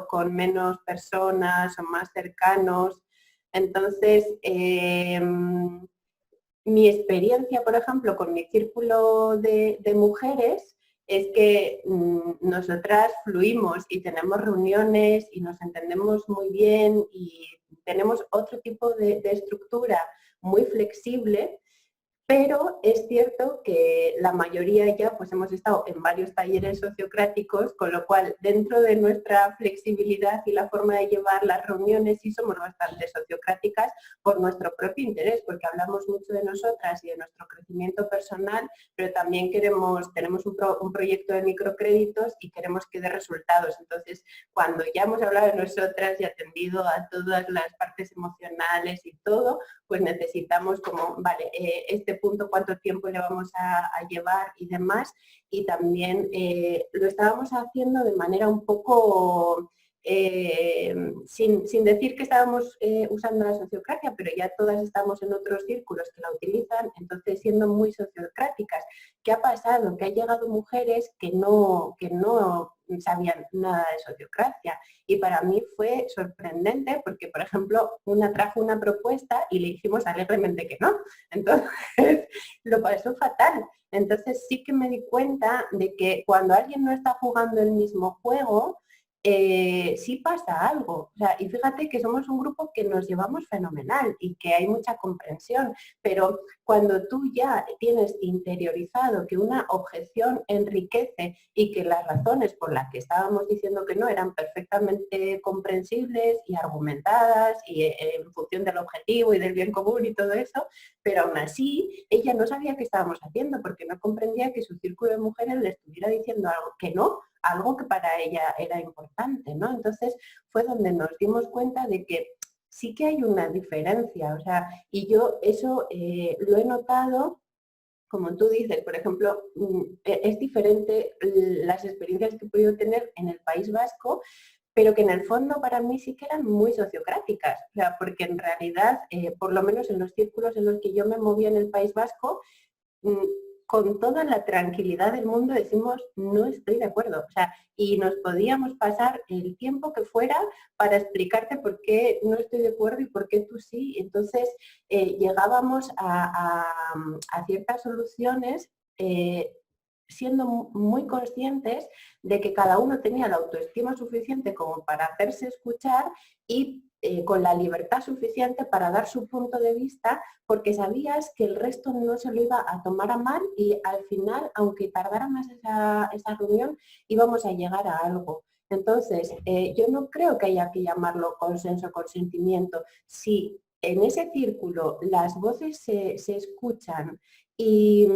con menos personas o más cercanos. Entonces, mi experiencia, por ejemplo, con mi círculo de mujeres es que nosotras fluimos y tenemos reuniones y nos entendemos muy bien y tenemos otro tipo de estructura muy flexible, pero es cierto que la mayoría ya pues hemos estado en varios talleres sociocráticos, con lo cual dentro de nuestra flexibilidad y la forma de llevar las reuniones sí somos bastante sociocráticas por nuestro propio interés, porque hablamos mucho de nosotras y de nuestro crecimiento personal, pero también tenemos un proyecto de microcréditos y queremos que dé resultados. Entonces, cuando ya hemos hablado de nosotras y atendido a todas las partes emocionales y todo, pues necesitamos como, vale, este punto cuánto tiempo le vamos a llevar y demás. Y también lo estábamos haciendo de manera un poco, sin decir que estábamos usando la sociocracia, pero ya todas estamos en otros círculos que la utilizan, entonces siendo muy sociocráticas. ¿Qué ha pasado? Que han llegado mujeres que no sabían nada de sociocracia. Y para mí fue sorprendente porque, por ejemplo, una trajo una propuesta y le dijimos alegremente que no. Entonces, lo pasó fatal. Entonces sí que me di cuenta de que cuando alguien no está jugando el mismo juego, sí pasa algo. O sea, y fíjate que somos un grupo que nos llevamos fenomenal y que hay mucha comprensión, pero cuando tú ya tienes interiorizado que una objeción enriquece y que las razones por las que estábamos diciendo que no eran perfectamente comprensibles y argumentadas y en función del objetivo y del bien común y todo eso, pero aún así ella no sabía qué estábamos haciendo porque no comprendía que su círculo de mujeres le estuviera diciendo algo que no, algo que para ella era importante, ¿no? Entonces fue donde nos dimos cuenta de que sí que hay una diferencia, o sea, y yo eso lo he notado, como tú dices, por ejemplo, es diferente las experiencias que he podido tener en el País Vasco, pero que en el fondo para mí sí que eran muy sociocráticas, o sea, porque en realidad, por lo menos en los círculos en los que yo me movía en el País Vasco, con toda la tranquilidad del mundo decimos no estoy de acuerdo, o sea, y nos podíamos pasar el tiempo que fuera para explicarte por qué no estoy de acuerdo y por qué tú sí. Entonces llegábamos a ciertas soluciones siendo muy conscientes de que cada uno tenía la autoestima suficiente como para hacerse escuchar y con la libertad suficiente para dar su punto de vista, porque sabías que el resto no se lo iba a tomar a mal y al final, aunque tardara más esa reunión, íbamos a llegar a algo. Entonces, yo no creo que haya que llamarlo consenso o consentimiento. Si en ese círculo las voces se escuchan y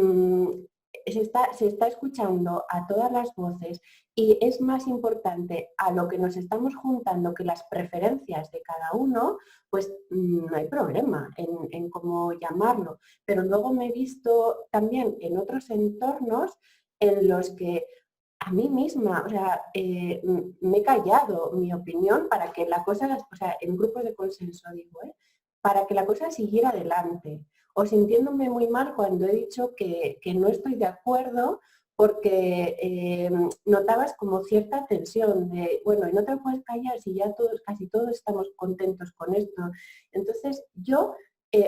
se está escuchando a todas las voces y es más importante a lo que nos estamos juntando que las preferencias de cada uno, pues no hay problema en cómo llamarlo. Pero luego me he visto también en otros entornos en los que a mí misma, o sea, me he callado mi opinión para que la cosa, o sea, en grupos de consenso digo, para que la cosa siguiera adelante. O sintiéndome muy mal cuando he dicho que no estoy de acuerdo porque notabas como cierta tensión de, bueno, y no te puedes callar si ya todos, casi todos estamos contentos con esto. Entonces yo,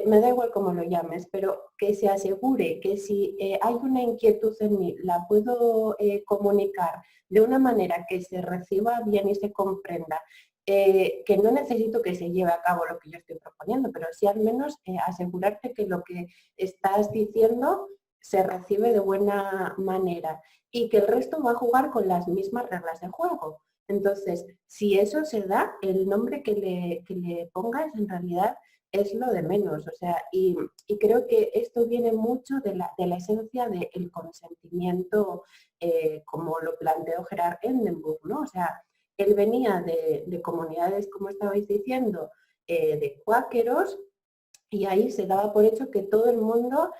me da igual cómo lo llames, pero que se asegure que si hay una inquietud en mí, la puedo comunicar de una manera que se reciba bien y se comprenda, que no necesito que se lleve a cabo lo que yo estoy proponiendo, pero sí al menos asegurarte que lo que estás diciendo se recibe de buena manera y que el resto va a jugar con las mismas reglas de juego. Entonces, si eso se da, el nombre que le pongas en realidad es lo de menos. O sea, y creo que esto viene mucho de la esencia del consentimiento, como lo planteó Gerard Endenburg, ¿no? O sea, él venía de comunidades, como estabais diciendo, de cuáqueros, y ahí se daba por hecho que todo el mundo,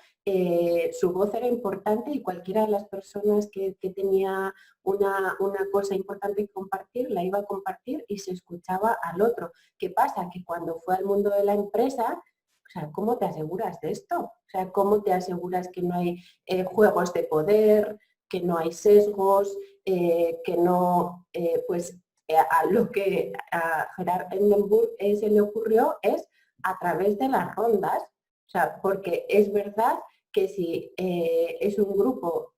su voz era importante y cualquiera de las personas que tenía una cosa importante que compartir, la iba a compartir y se escuchaba al otro. ¿Qué pasa? Que cuando fue al mundo de la empresa, o sea, ¿cómo te aseguras de esto? O sea, ¿cómo te aseguras que no hay juegos de poder, que no hay sesgos, que no, pues a lo que a Gerard Endenburg se le ocurrió es a través de las rondas, o sea, porque es verdad que si es un grupo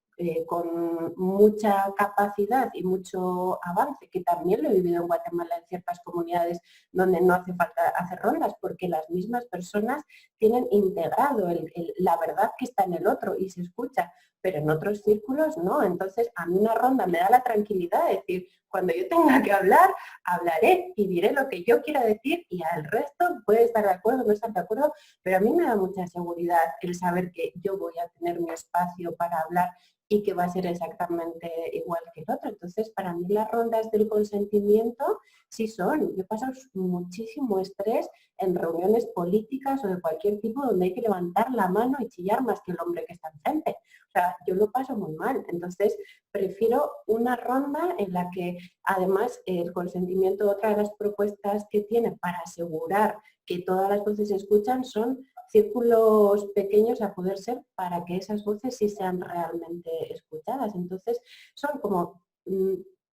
con mucha capacidad y mucho avance, que también lo he vivido en Guatemala en ciertas comunidades donde no hace falta hacer rondas, porque las mismas personas tienen integrado la verdad que está en el otro y se escucha, pero en otros círculos no. Entonces a mí una ronda me da la tranquilidad de decir, cuando yo tenga que hablar, hablaré y diré lo que yo quiera decir y al resto puede estar de acuerdo o no estar de acuerdo, pero a mí me da mucha seguridad el saber que yo voy a tener mi espacio para hablar y que va a ser exactamente igual que el otro. Entonces, para mí las rondas del consentimiento sí son. Yo paso muchísimo estrés en reuniones políticas o de cualquier tipo donde hay que levantar la mano y chillar más que el hombre que está enfrente. O sea, yo lo paso muy mal. Entonces, prefiero una ronda en la que, además, el consentimiento, otra de las propuestas que tiene para asegurar que todas las voces se escuchan son círculos pequeños a poder ser para que esas voces sí sean realmente escuchadas. Entonces, son como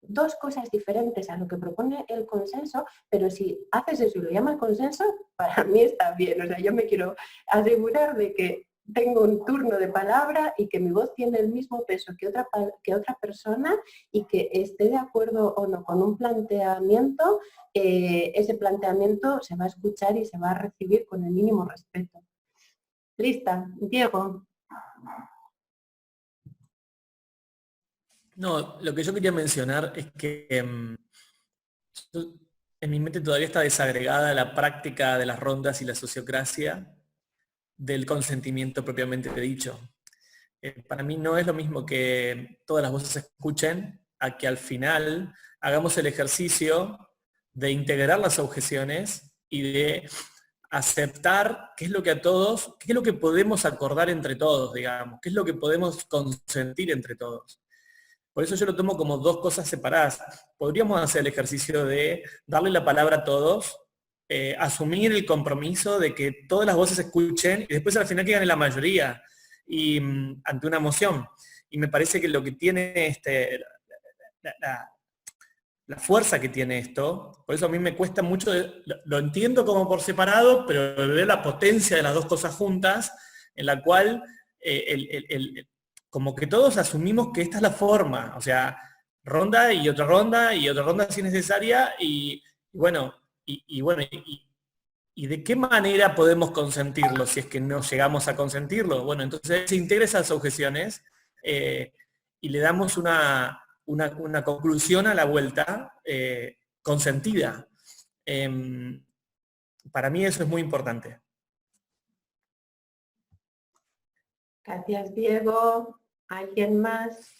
dos cosas diferentes a lo que propone el consenso, pero si haces eso y lo llamas consenso, para mí está bien. O sea, yo me quiero asegurar de que tengo un turno de palabra y que mi voz tiene el mismo peso que otra persona y que esté de acuerdo o no con un planteamiento, ese planteamiento se va a escuchar y se va a recibir con el mínimo respeto. Lista, Diego. No, lo que yo quería mencionar es que en mi mente todavía está desagregada la práctica de las rondas y la sociocracia del consentimiento propiamente dicho. Para mí no es lo mismo que todas las voces se escuchen a que al final hagamos el ejercicio de integrar las objeciones y de aceptar qué es lo que a todos, qué es lo que podemos acordar entre todos, digamos, qué es lo que podemos consentir entre todos. Por eso yo lo tomo como dos cosas separadas. Podríamos hacer el ejercicio de darle la palabra a todos, asumir el compromiso de que todas las voces se escuchen y después al final quedan en la mayoría y ante una moción. Y me parece que lo que tiene la fuerza que tiene esto, por eso a mí me cuesta mucho, lo entiendo como por separado, pero veo la potencia de las dos cosas juntas, en la cual como que todos asumimos que esta es la forma, o sea, ronda y otra ronda si es necesaria, y bueno, ¿y de qué manera podemos consentirlo si es que no llegamos a consentirlo? Bueno, entonces se integra esas objeciones y le damos una conclusión a la vuelta consentida. Para mí eso es muy importante. Gracias, Diego. ¿Alguien más?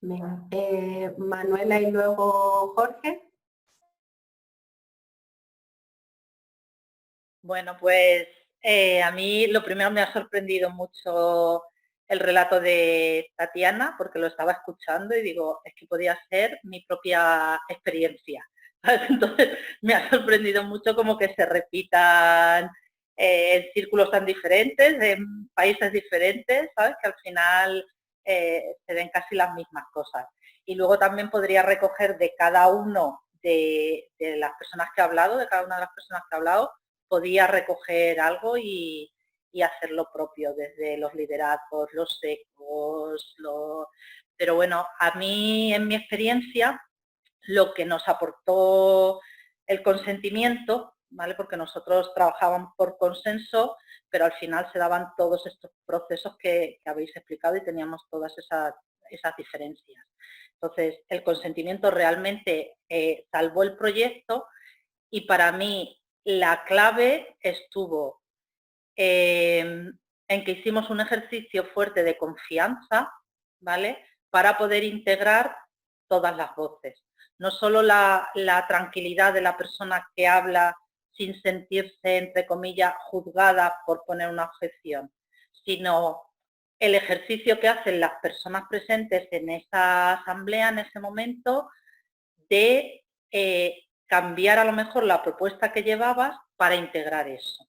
Venga, Manuela y luego Jorge. Bueno, pues a mí lo primero me ha sorprendido mucho el relato de Tatiana, porque lo estaba escuchando y digo, es que podía ser mi propia experiencia. Entonces me ha sorprendido mucho como que se repitan en círculos tan diferentes, en países diferentes, ¿sabes? Que al final se ven casi las mismas cosas. Y luego también podría recoger de cada uno de las personas que ha hablado, de cada una de las personas que ha hablado, podía recoger algo y hacer lo propio, desde los liderazgos, los ecos, pero bueno, a mí en mi experiencia lo que nos aportó el consentimiento, ¿vale? Porque nosotros trabajábamos por consenso, pero al final se daban todos estos procesos que habéis explicado y teníamos todas esas diferencias. Entonces, el consentimiento realmente salvó el proyecto y para mí la clave estuvo en que hicimos un ejercicio fuerte de confianza, ¿vale? Para poder integrar todas las voces. No solo la tranquilidad de la persona que habla sin sentirse, entre comillas, juzgada por poner una objeción, sino el ejercicio que hacen las personas presentes en esa asamblea, en ese momento, de cambiar a lo mejor la propuesta que llevabas para integrar eso.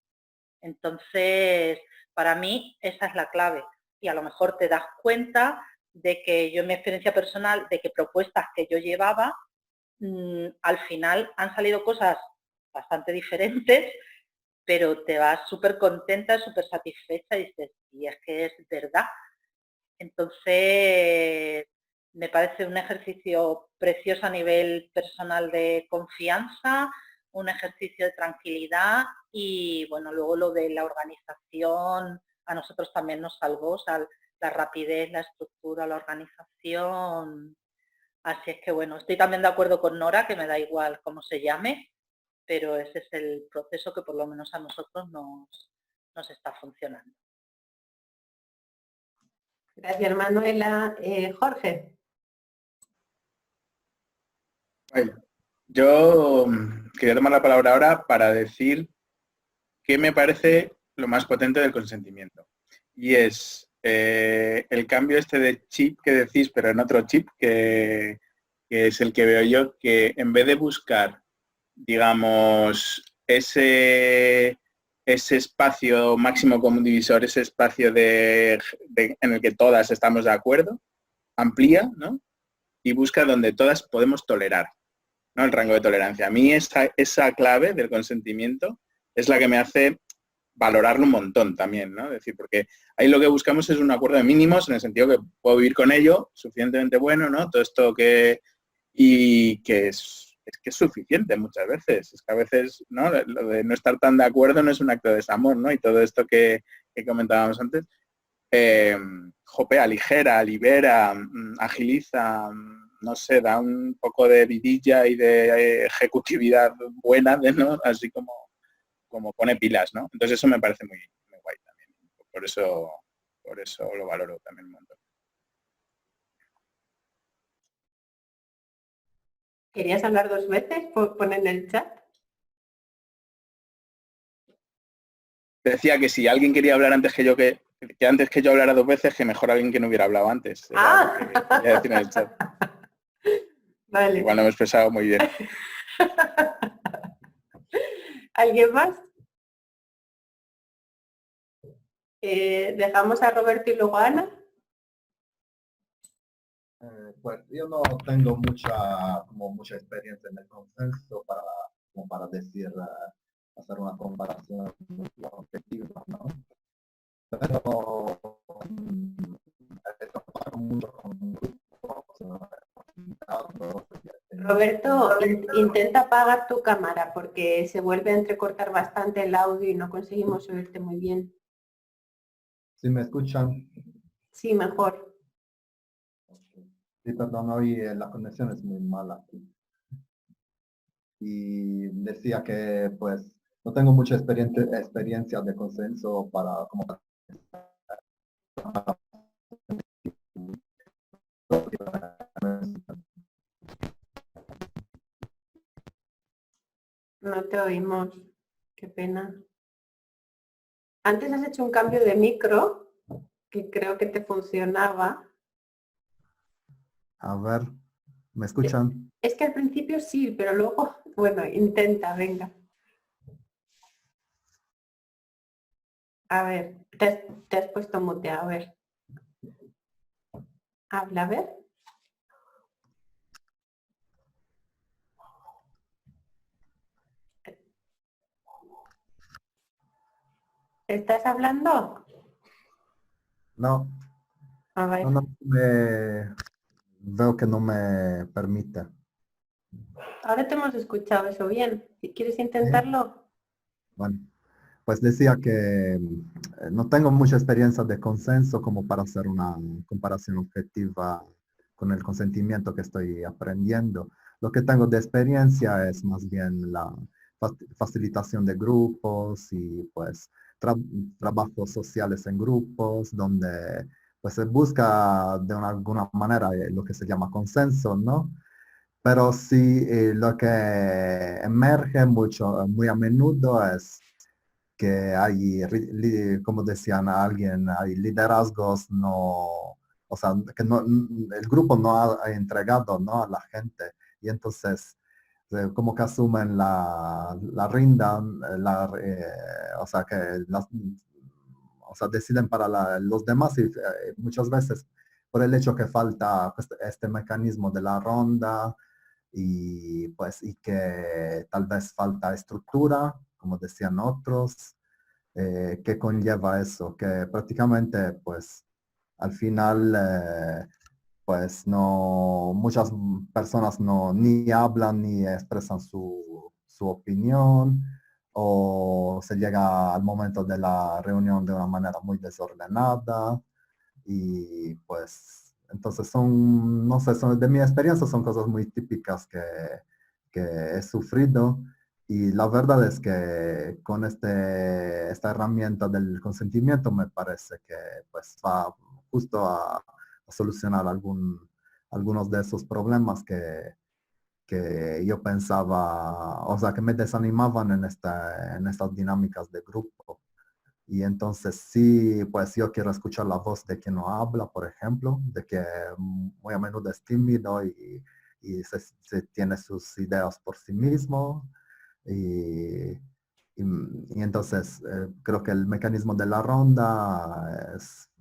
Entonces, para mí esa es la clave y a lo mejor te das cuenta de que yo en mi experiencia personal, de que propuestas que yo llevaba, al final han salido cosas bastante diferentes, pero te vas súper contenta, súper satisfecha y dices, y es que es verdad. Entonces, me parece un ejercicio precioso a nivel personal de confianza, un ejercicio de tranquilidad y bueno, luego lo de la organización a nosotros también nos salvó, o sea, la rapidez, la estructura, la organización. Así es que bueno, estoy también de acuerdo con Nora, que me da igual cómo se llame, pero ese es el proceso que por lo menos a nosotros nos está funcionando. Gracias, Manuela. Jorge. Bueno, yo quería tomar la palabra ahora para decir qué me parece lo más potente del consentimiento. Y es el cambio este de chip que decís, pero en otro chip, que es el que veo yo, que en vez de buscar, digamos, ese espacio máximo común divisor, ese espacio en el que todas estamos de acuerdo, amplía, ¿no? Y busca donde todas podemos tolerar, ¿no? El rango de tolerancia. A mí esa clave del consentimiento es la que me hace valorarlo un montón también, ¿no? Es decir, porque ahí lo que buscamos es un acuerdo de mínimos, en el sentido que puedo vivir con ello, suficientemente bueno, ¿no? Todo esto que es suficiente muchas veces. Es que a veces, ¿no? Lo de no estar tan de acuerdo no es un acto de desamor, ¿no? Y todo esto que comentábamos antes, aligera, libera, agiliza, no sé, da un poco de vidilla y de ejecutividad buena, ¿no? Así como pone pilas, ¿no? Entonces eso me parece muy, muy guay también. Por eso lo valoro también un montón. ¿Querías hablar 2 veces? Pon en el chat. Decía que si alguien quería hablar antes que yo, que antes que yo hablara 2 veces, que mejor alguien que no hubiera hablado antes. Era lo que quería decir en el chat. Vale. Igual no me he expresado muy bien. ¿Alguien más? Dejamos a Roberto y luego a Ana. Pues yo no tengo mucha experiencia en el consenso como para decir, hacer una comparación objetiva, ¿no? Pero he trabajado mucho con grupos, Roberto, intenta apagar tu cámara porque se vuelve a entrecortar bastante el audio y no conseguimos oírte muy bien. ¿Sí me escuchan? Sí, mejor. Sí, perdón, hoy la conexión es muy mala aquí. Y decía que pues no tengo mucha experiencia de consenso como No te oímos. Qué pena. Antes has hecho un cambio de micro que creo que te funcionaba. A ver, ¿me escuchan? Es que al principio sí, pero luego, bueno, intenta, venga. A ver, te has puesto muteado, a ver. Habla, a ver. ¿Estás hablando? No, A ver. no, veo que no me permite. Ahora te hemos escuchado eso bien. Si quieres intentarlo. Bueno, pues decía que no tengo mucha experiencia de consenso como para hacer una comparación objetiva con el consentimiento que estoy aprendiendo. Lo que tengo de experiencia es más bien la facilitación de grupos y pues trabajos sociales en grupos donde pues se busca de alguna manera lo que se llama consenso, ¿no? Pero sí lo que emerge muy a menudo es que hay, como decían alguien, hay liderazgos o sea, que el grupo no ha entregado, ¿no? A la gente. Y entonces, como que asumen la rinda, o sea, o sea, deciden para los demás y muchas veces por el hecho que falta pues, este mecanismo de la ronda y pues y que tal vez falta estructura, como decían otros, que conlleva eso, que prácticamente pues al final pues no, muchas personas no ni hablan ni expresan su opinión o se llega al momento de la reunión de una manera muy desordenada y pues entonces son, no sé, de mi experiencia son cosas muy típicas que he sufrido y la verdad es que con esta herramienta del consentimiento me parece que pues va justo a solucionar algunos de esos problemas que yo pensaba, o sea, que me desanimaban en estas dinámicas de grupo. Y entonces sí, pues yo quiero escuchar la voz de quien no habla, por ejemplo, de que muy a menudo es tímido y se tiene sus ideas por sí mismo. Y, y entonces creo que el mecanismo de la ronda es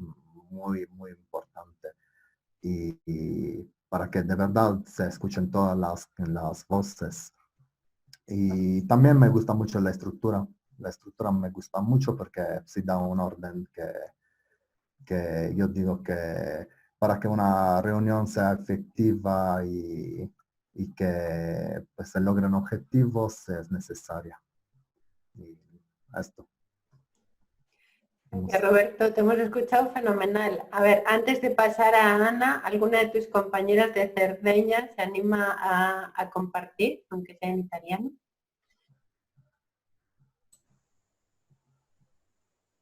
muy, muy importante. Y para que de verdad se escuchen todas las voces. Y también me gusta mucho la estructura. La estructura me gusta mucho porque sí da un orden que yo digo que para que una reunión sea efectiva y que pues, se logren objetivos es necesaria. Y esto. Roberto, te hemos escuchado fenomenal. A ver, antes de pasar a Ana, ¿alguna de tus compañeras de Cerdeña se anima a compartir, aunque sea en italiano?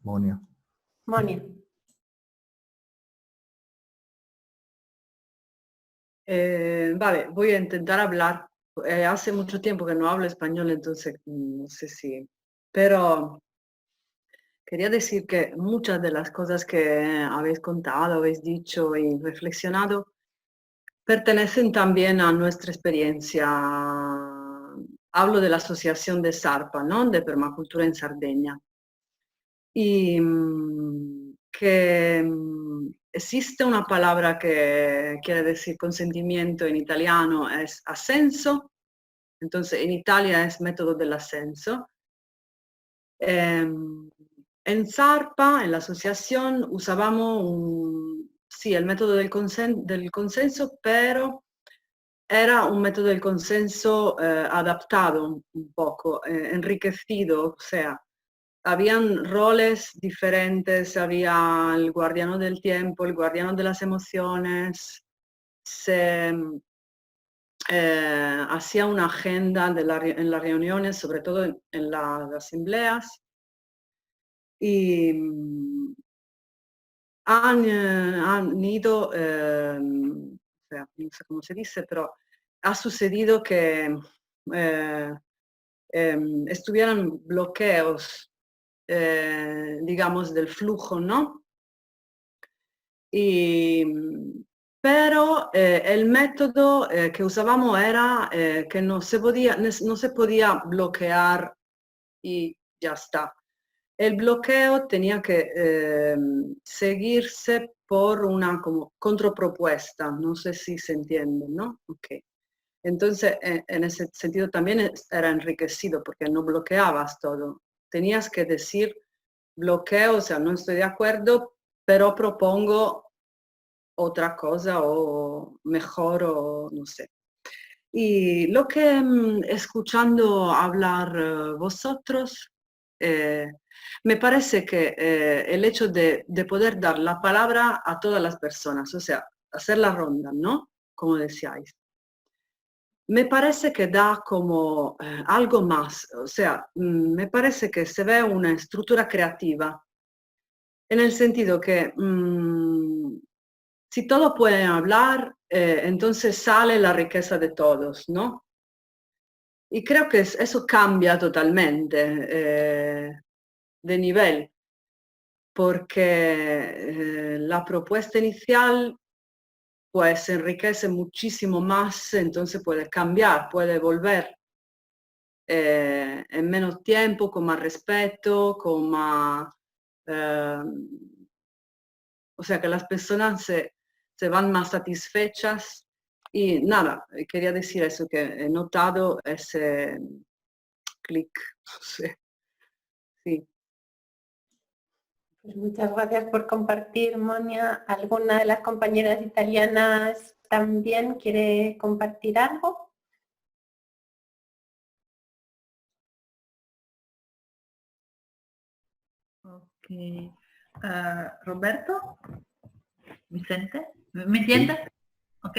Monia. Monia. Vale, voy a intentar hablar hace mucho tiempo que no hablo español, entonces no sé si... Pero quería decir que muchas de las cosas que habéis contado, habéis dicho y reflexionado pertenecen también a nuestra experiencia. Hablo de la Asociación de Sarpa, ¿no? De Permacultura en Sardeña. Y que existe una palabra que quiere decir consentimiento en italiano, es ascenso. Entonces en Italia es método del ascenso. En Sarpa, en la asociación, usábamos el método del consenso, pero era un método del consenso adaptado un poco, enriquecido, o sea, habían roles diferentes, había el guardiano del tiempo, el guardiano de las emociones, se hacía una agenda en las reuniones, sobre todo en las asambleas, y han ido, o sea, no sé cómo se dice, pero ha sucedido que estuvieran bloqueos, digamos, del flujo, ¿no? Pero el método que usábamos era que no se podía bloquear y ya está. El bloqueo tenía que seguirse por una como contrapropuesta, no sé si se entiende, ¿no? Okay. Entonces, en ese sentido también era enriquecido porque no bloqueabas todo. Tenías que decir bloqueo, o sea, no estoy de acuerdo, pero propongo otra cosa o mejor o no sé. Y lo que escuchando hablar vosotros, me parece que el hecho de poder dar la palabra a todas las personas, o sea, hacer la ronda, ¿no? Como decíais. Me parece que da como algo más, o sea, me parece que se ve una estructura creativa, en el sentido que si todos pueden hablar, entonces sale la riqueza de todos, ¿no? Y creo que eso cambia totalmente de nivel, porque la propuesta inicial pues enriquece muchísimo más, entonces puede cambiar, puede volver en menos tiempo, con más respeto, con más... o sea, que las personas se van más satisfechas. Y nada, quería decir eso, que he notado ese clic. Sí. Pues muchas gracias por compartir, Monia. ¿Alguna de las compañeras italianas también quiere compartir algo? Ok. Roberto, ¿mi sente? ¿Me entiende? Ok.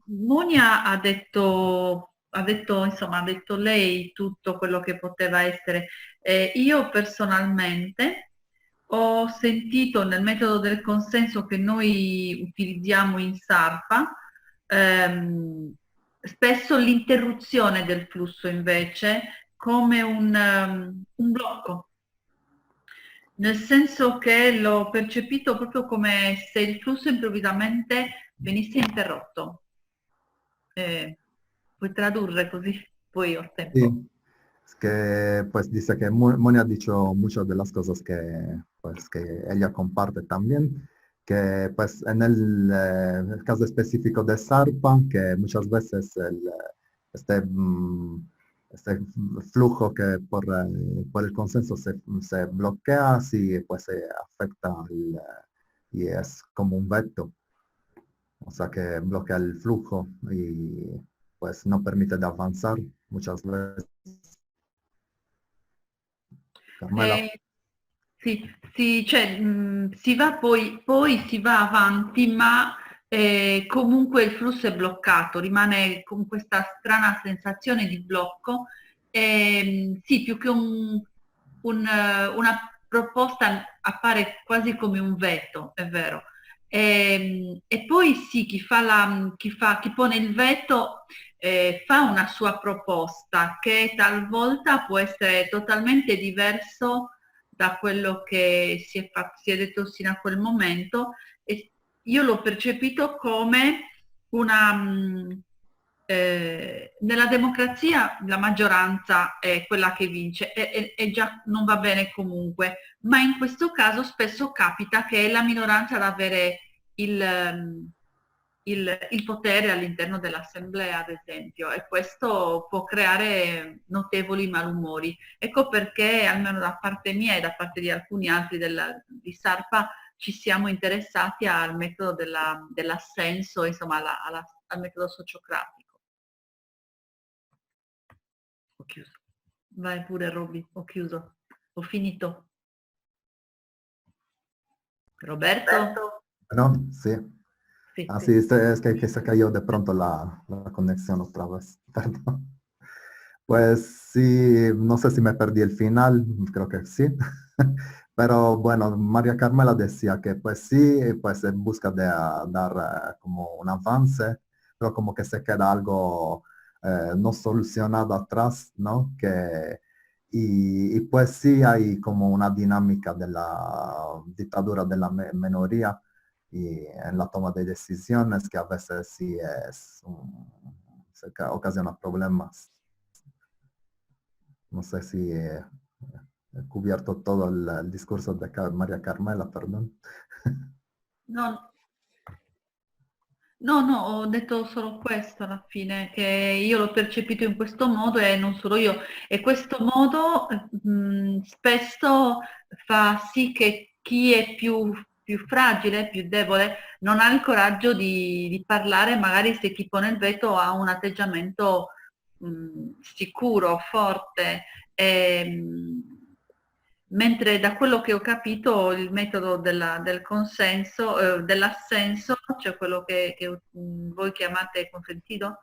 Monia ha detto, insomma, ha detto lei tutto quello che poteva essere. Io personalmente ho sentito nel metodo del consenso che noi utilizziamo in Sarpa spesso l'interruzione del flusso invece come un blocco, nel senso che l'ho percepito proprio come se il flusso improvvisamente venisse interrotto. Puoi tradurre così poi ho tempo. Sí, es que pues dice que Moni ha dicho muchas de las cosas que, pues, que ella comparte también, que pues en el caso específico de Sarpa, que muchas veces este flujo que por el consenso se bloquea, sí, pues se afecta y es como un veto, o sea que bloquea el flujo y pues no permite de avanzar muchas veces. Carmela. Sì, cioè, si va poi si va avanti, ma comunque il flusso è bloccato, rimane con questa strana sensazione di blocco. Sì, più che una proposta appare quasi come un veto, è vero. E poi sì, chi pone il veto fa una sua proposta che talvolta può essere totalmente diverso da quello che si è detto sino a quel momento, e io l'ho percepito come nella democrazia la maggioranza è quella che vince e già non va bene comunque, ma in questo caso spesso capita che è la minoranza ad avere il potere all'interno dell'assemblea, ad esempio, e questo può creare notevoli malumori. Ecco perché, almeno da parte mia e da parte di alcuni altri di Sarpa, ci siamo interessati al metodo dell'assenso, insomma al metodo sociocratico. Ho chiuso. Vai pure Robby, ho chiuso. Ho finito. Roberto? ¿No? Sí. Sí, Así es que se cayó de pronto la conexión otra vez. Perdón. Pues sí, no sé si me perdí el final, creo que sí. Pero bueno, María Carmela decía que pues sí, pues en busca de dar como un avance, pero como que se queda algo no solucionado atrás, ¿no? Y pues sí hay como una dinámica de la dictadura de la minoría y en la toma de decisiones que a veces sí ocasiona problemas. No sé si he cubierto todo il discorso di Maria Carmela, perdon. No, ho detto solo questo alla fine, che io l'ho percepito in questo modo e non solo io. E questo modo spesso fa sì che chi è più fragile, più debole, non ha il coraggio di parlare, magari se chi pone il veto ha un atteggiamento sicuro, forte. Mentre da quello che ho capito il metodo del consenso, dell'assenso, cioè quello che voi chiamate consentito,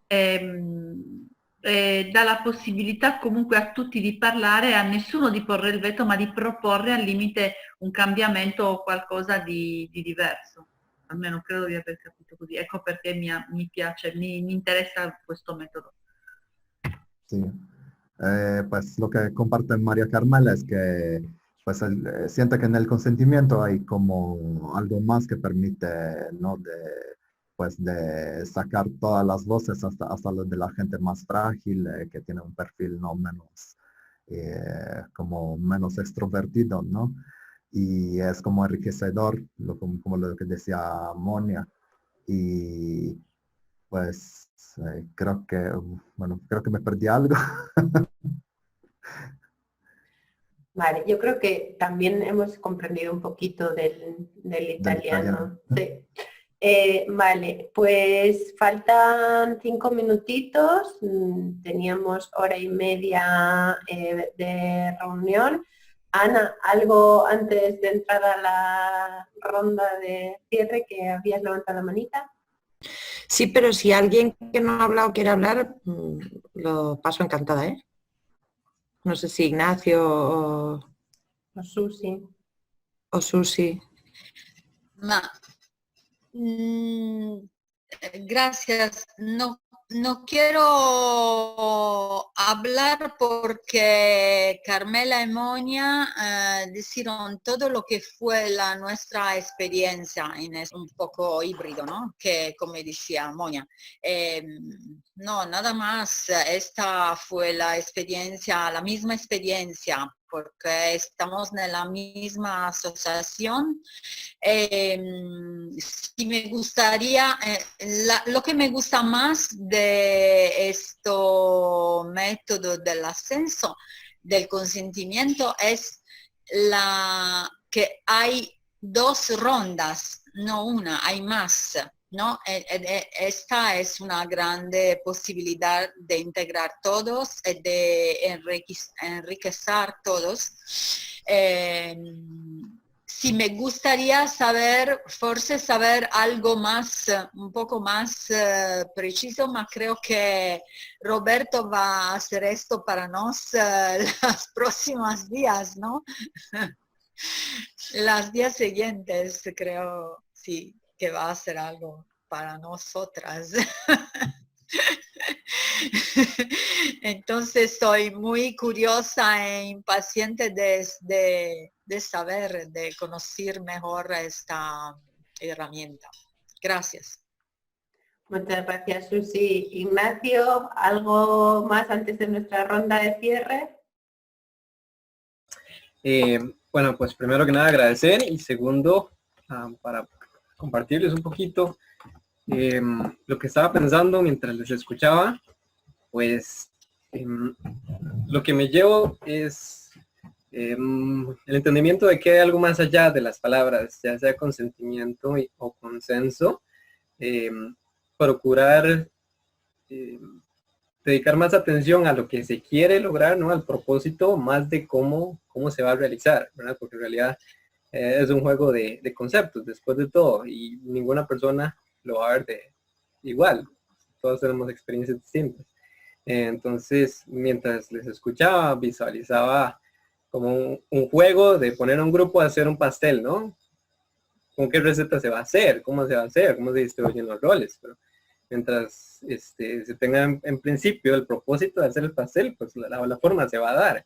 dà la possibilità comunque a tutti di parlare, a nessuno di porre il veto, ma di proporre al limite un cambiamento o qualcosa di diverso. Almeno credo di aver capito così. Ecco perché mi piace, mi interessa questo metodo. Sí. Pues lo que comparte María Carmela es que pues siente que en el consentimiento hay como algo más que permite, ¿no? de sacar todas las voces hasta lo de la gente más frágil, que tiene un perfil no menos, como menos extrovertido, ¿no? Y es como enriquecedor, como lo que decía Monia. Y pues creo que me perdí algo. Vale, yo creo que también hemos comprendido un poquito del italiano. Sí. Vale, pues faltan 5 minutitos, teníamos hora y media de reunión. Ana, ¿algo antes de entrar a la ronda de cierre que habías levantado la manita? Sí, pero si alguien que no ha hablado quiere hablar, lo paso encantada, ¿eh? No sé si Ignacio O Susi. O Susi. Gracias. No quiero hablar porque Carmela y Monia dijeron todo lo que fue nuestra experiencia es un poco híbrido, ¿no? Que como decía Monia. No, nada más, esta fue la misma experiencia, porque estamos en la misma asociación. Sí me gustaría, lo que me gusta más de este método del ascenso, del consentimiento, es que hay 2 rondas, no una, hay más, ¿no? Esta es una grande posibilidad de integrar todos y de enriquecer todos. Sí, me gustaría saber algo más, un poco más preciso, pero creo que Roberto va a hacer esto para nosotros los próximos días, ¿no? Los días siguientes, creo. sí, que va a ser algo para nosotras. Entonces soy muy curiosa e impaciente de saber, de conocer mejor esta herramienta. Gracias. Muchas gracias, Susi. Ignacio, ¿algo más antes de nuestra ronda de cierre? Bueno, pues primero que nada agradecer y segundo, para compartirles un poquito lo que estaba pensando mientras les escuchaba, pues lo que me llevo es el entendimiento de que hay algo más allá de las palabras, ya sea consentimiento o consenso, procurar dedicar más atención a lo que se quiere lograr, ¿no? Al propósito, más de cómo se va a realizar, ¿verdad? Porque en realidad es un juego de conceptos, después de todo, y ninguna persona lo va a ver igual. Todos tenemos experiencias distintas. Entonces, mientras les escuchaba, visualizaba como un juego de poner a un grupo a hacer un pastel, ¿no? ¿Con qué receta se va a hacer? ¿Cómo se va a hacer? ¿Cómo se distribuyen los roles? Pero mientras se tenga en principio el propósito de hacer el pastel, pues la forma se va a dar.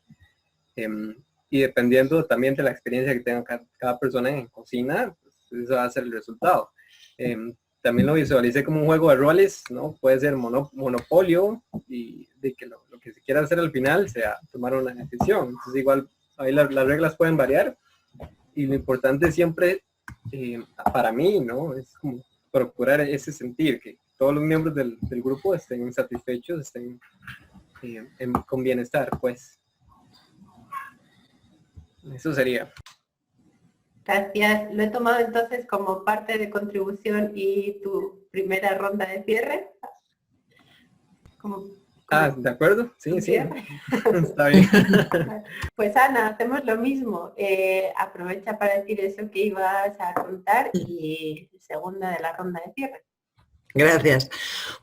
Y dependiendo también de la experiencia que tenga cada persona en cocina, pues eso va a ser el resultado. También lo visualicé como un juego de roles, ¿no? Puede ser monopolio y de que lo que se quiera hacer al final sea tomar una decisión. Entonces igual ahí las reglas pueden variar y lo importante siempre para mí, ¿no? Es como procurar ese sentir, que todos los miembros del grupo estén satisfechos, estén con bienestar, pues. Eso sería. Gracias. Lo he tomado entonces como parte de contribución y tu primera ronda de cierre. ¿De acuerdo? Sí, sí. Cierre. Está bien. Pues Ana, hacemos lo mismo. Aprovecha para decir eso que ibas a contar y segunda de la ronda de cierre. Gracias.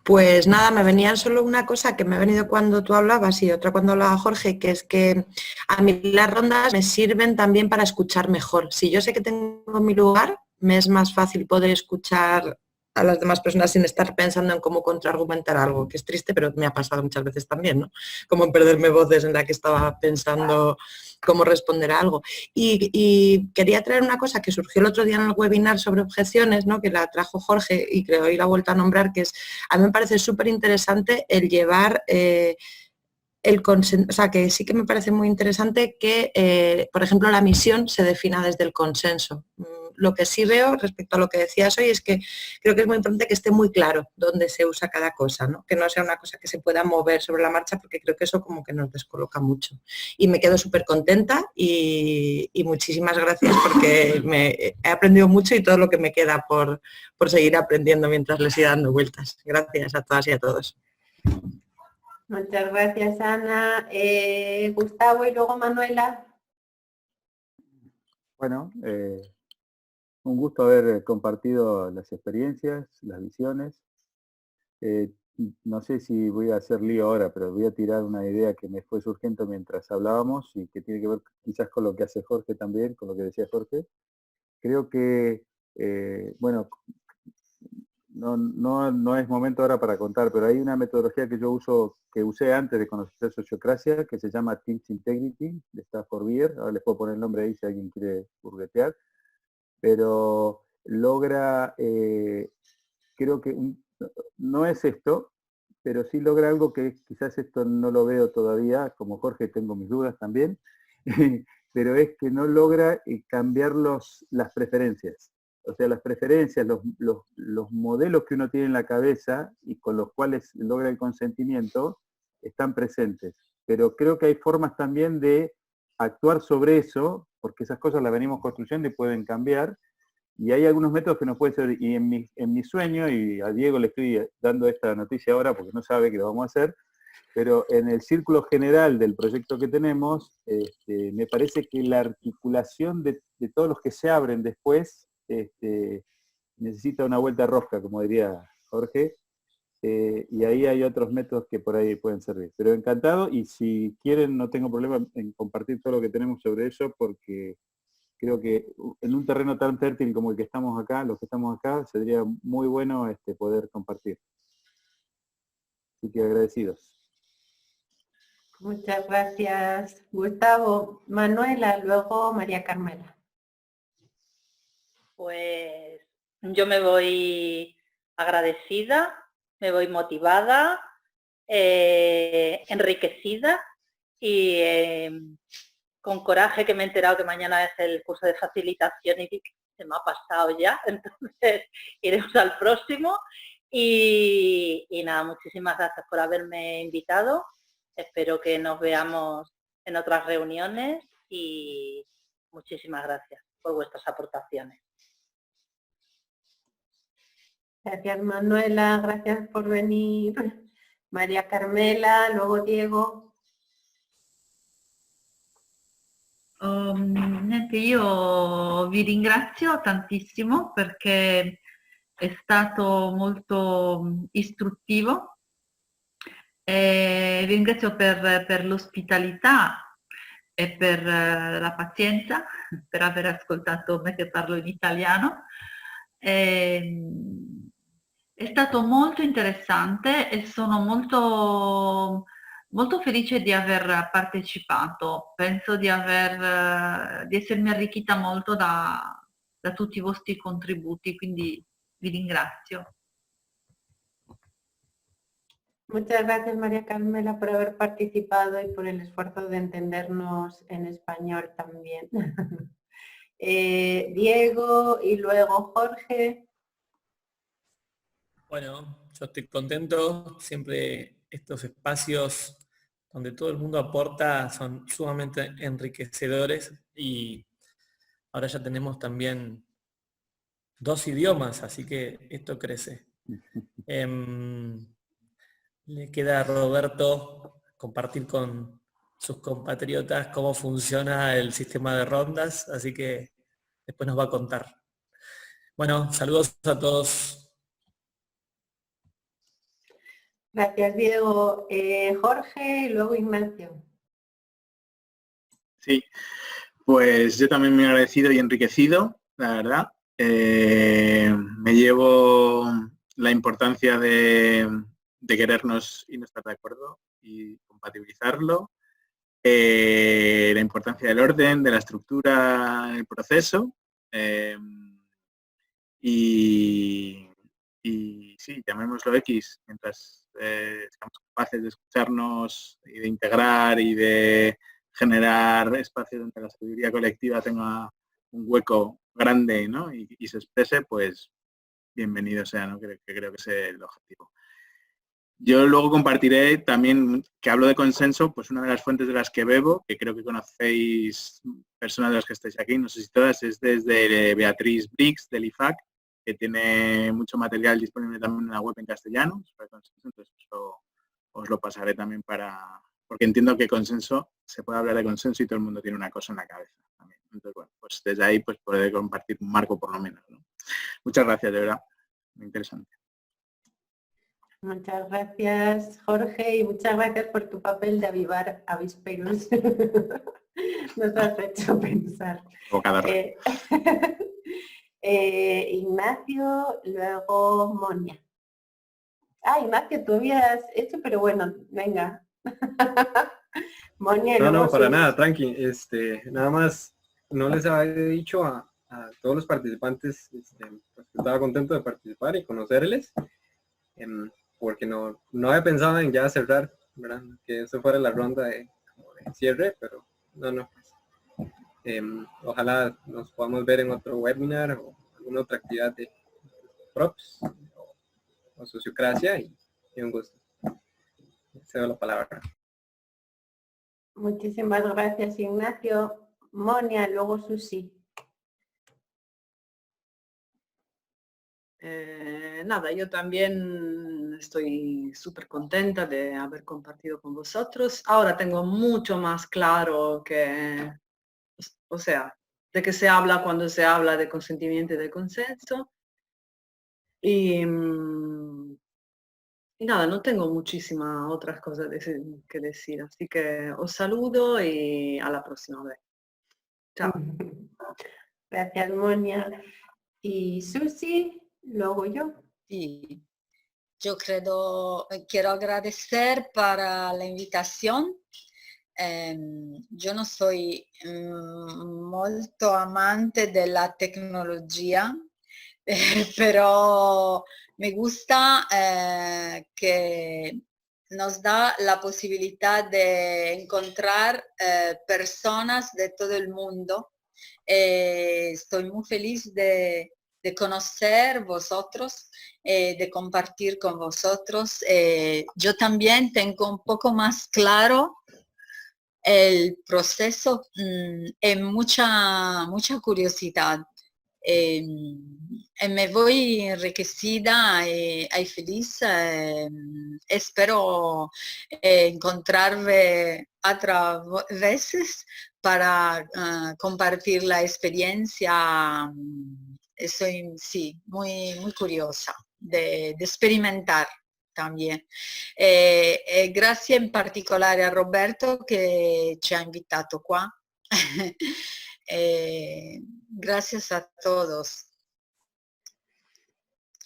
Pues nada, me venía solo una cosa que me ha venido cuando tú hablabas y otra cuando hablaba Jorge, que es que a mí las rondas me sirven también para escuchar mejor. Si yo sé que tengo mi lugar, me es más fácil poder escuchar a las demás personas sin estar pensando en cómo contraargumentar algo, que es triste, pero me ha pasado muchas veces también, ¿no? Como en perderme voces en la que estaba pensando cómo responder a algo. Y quería traer una cosa que surgió el otro día en el webinar sobre objeciones, ¿no? Que la trajo Jorge y creo hoy la he vuelto a nombrar, que es, a mí me parece súper interesante el llevar el consenso, o sea, que sí que me parece muy interesante que, por ejemplo, la misión se defina desde el consenso. Lo que sí veo respecto a lo que decías hoy es que creo que es muy importante que esté muy claro dónde se usa cada cosa, ¿no? Que no sea una cosa que se pueda mover sobre la marcha, porque creo que eso como que nos descoloca mucho. Y me quedo súper contenta y muchísimas gracias porque he aprendido mucho y todo lo que me queda por seguir aprendiendo mientras les siga dando vueltas. Gracias a todas y a todos. Muchas gracias, Ana. Gustavo y luego Manuela. Bueno, un gusto haber compartido las experiencias, las visiones. No sé si voy a hacer lío ahora, pero voy a tirar una idea que me fue surgiendo mientras hablábamos y que tiene que ver quizás con lo que hace Jorge también, con lo que decía Jorge. Creo que, bueno, no es momento ahora para contar, pero hay una metodología que yo uso, que usé antes de conocer sociocracia, que se llama Teams Integrity, de Stafford Beer. Ahora les puedo poner el nombre ahí si alguien quiere burguetear. Pero logra, creo que no es esto, pero sí logra algo que quizás esto no lo veo todavía, como Jorge tengo mis dudas también, pero es que no logra cambiar las preferencias. O sea, las preferencias, los modelos que uno tiene en la cabeza y con los cuales logra el consentimiento, están presentes. Pero creo que hay formas también de actuar sobre eso, porque esas cosas las venimos construyendo y pueden cambiar, y hay algunos métodos que nos pueden ser, y en mi sueño, y a Diego le estoy dando esta noticia ahora porque no sabe que lo vamos a hacer, pero en el círculo general del proyecto que tenemos, me parece que la articulación de todos los que se abren después necesita una vuelta rosca, como diría Jorge, y ahí hay otros métodos que por ahí pueden servir. Pero encantado, y si quieren no tengo problema en compartir todo lo que tenemos sobre eso, porque creo que en un terreno tan fértil como el que estamos acá, los que estamos acá, sería muy bueno poder compartir. Así que agradecidos. Muchas gracias, Gustavo. Manuela, luego María Carmela. Pues yo me voy agradecida, me voy motivada, enriquecida y con coraje, que me he enterado que mañana es el curso de facilitación y se me ha pasado ya, entonces iremos al próximo. Y nada, muchísimas gracias por haberme invitado. Espero que nos veamos en otras reuniones y muchísimas gracias por vuestras aportaciones. Gracias, Manuela, gracias por venir. María Carmela, luego Diego. Niente, io vi ringrazio tantissimo perché è stato molto istruttivo. Vi ringrazio per l'ospitalità e per la pazienza, per aver ascoltato me che parlo in italiano. È stato molto interessante e sono molto felice di aver partecipato. Penso di essermi arricchita molto da tutti i vostri contributi, quindi vi ringrazio. Muchas gracias, María Carmela, por haber participado y por el esfuerzo de entendernos en español también. Diego y luego Jorge. Bueno, yo estoy contento. Siempre estos espacios donde todo el mundo aporta son sumamente enriquecedores y ahora ya tenemos también 2 idiomas, así que esto crece. Le queda a Roberto compartir con sus compatriotas cómo funciona el sistema de rondas, así que después nos va a contar. Bueno, saludos a todos. Gracias, Diego. Jorge y luego Ignacio. Sí, pues yo también me he agradecido y enriquecido, la verdad. Me llevo la importancia de querernos y no estar de acuerdo y compatibilizarlo, la importancia del orden, de la estructura en el proceso y sí, llamémoslo X, mientras seamos capaces de escucharnos y de integrar y de generar espacio donde la sabiduría colectiva tenga un hueco grande, ¿no? y se exprese, pues bienvenido sea, ¿no? Que creo que ese es el objetivo. Yo luego compartiré también, que hablo de consenso, pues una de las fuentes de las que bebo, que creo que conocéis personas de las que estáis aquí, no sé si todas, es desde Beatriz Briggs del IFAC, que tiene mucho material disponible también en la web en castellano, sobre consenso, entonces os lo pasaré también porque entiendo que consenso, se puede hablar de consenso y todo el mundo tiene una cosa en la cabeza también. Entonces, bueno, pues desde ahí pues podré compartir un marco por lo menos, ¿no? Muchas gracias, de verdad, muy interesante. Muchas gracias, Jorge, y muchas gracias por tu papel de avivar avisperos. Nos has hecho pensar. Ignacio, luego Monia. Ignacio, tú habías hecho, pero bueno, venga. Monia, no, para nada, tranqui. Nada más, no les había dicho a todos los participantes, pues, estaba contento de participar y conocerles. Porque no había pensado en ya cerrar, ¿verdad? Que eso fuera la ronda de cierre, pero no. Ojalá nos podamos ver en otro webinar o alguna otra actividad de props o sociocracia y un gusto. Cedo la palabra. Muchísimas gracias, Ignacio. Monia, luego Susi. Nada, yo también estoy súper contenta de haber compartido con vosotros. Ahora tengo mucho más claro o sea, de qué se habla cuando se habla de consentimiento y de consenso. Y nada, no tengo muchísimas otras cosas que decir, así que os saludo y a la próxima vez. Chao. Gracias, Monia. Y Susi, luego yo. Sí. Yo quiero agradecer para la invitación. Yo no soy molto amante della tecnologia, pero me gusta que nos da la posibilidad de encontrar personas de todo el mundo. Estoy muy feliz de conocer vosotros, de compartir con vosotros. Yo también tengo un poco más claro el proceso y mucha curiosidad. Me voy enriquecida y feliz. Espero encontrarme otras veces para compartir la experiencia. Soy muy curiosa de experimentar también. Gracias en particular a Roberto que ci ha invitato qua. Gracias a todos.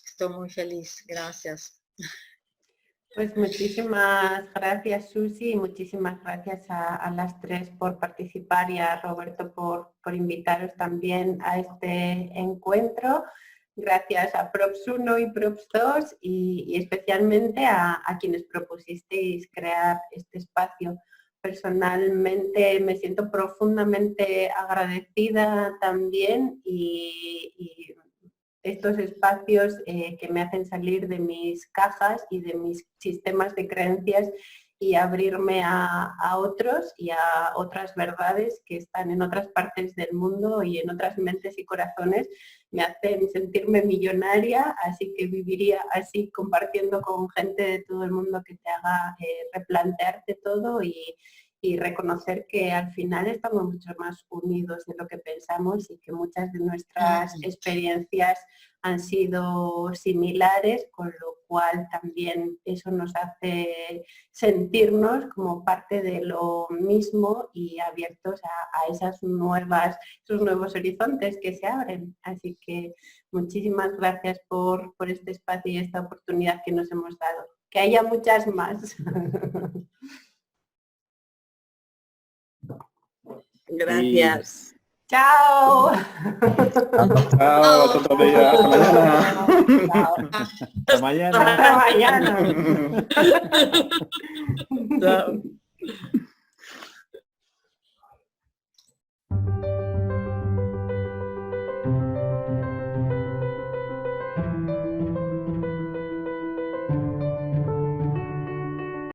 Estoy muy feliz. Gracias. Pues muchísimas gracias, Susi, y muchísimas gracias a las tres por participar y a Roberto por invitaros también a este encuentro. Gracias a Props 1 y Props 2 y especialmente a quienes propusisteis crear este espacio. Personalmente me siento profundamente agradecida también y estos espacios que me hacen salir de mis cajas y de mis sistemas de creencias y abrirme a otros y a otras verdades que están en otras partes del mundo y en otras mentes y corazones, me hacen sentirme millonaria, así que viviría así compartiendo con gente de todo el mundo que te haga replantearte todo y reconocer que al final estamos mucho más unidos de lo que pensamos y que muchas de nuestras experiencias han sido similares, con lo cual también eso nos hace sentirnos como parte de lo mismo y abiertos a esos nuevos horizontes que se abren. Así que muchísimas gracias por este espacio y esta oportunidad que nos hemos dado. Que haya muchas más. Gracias. Chao. Chao, hasta mañana. Hasta mañana. Hasta mañana. Chao.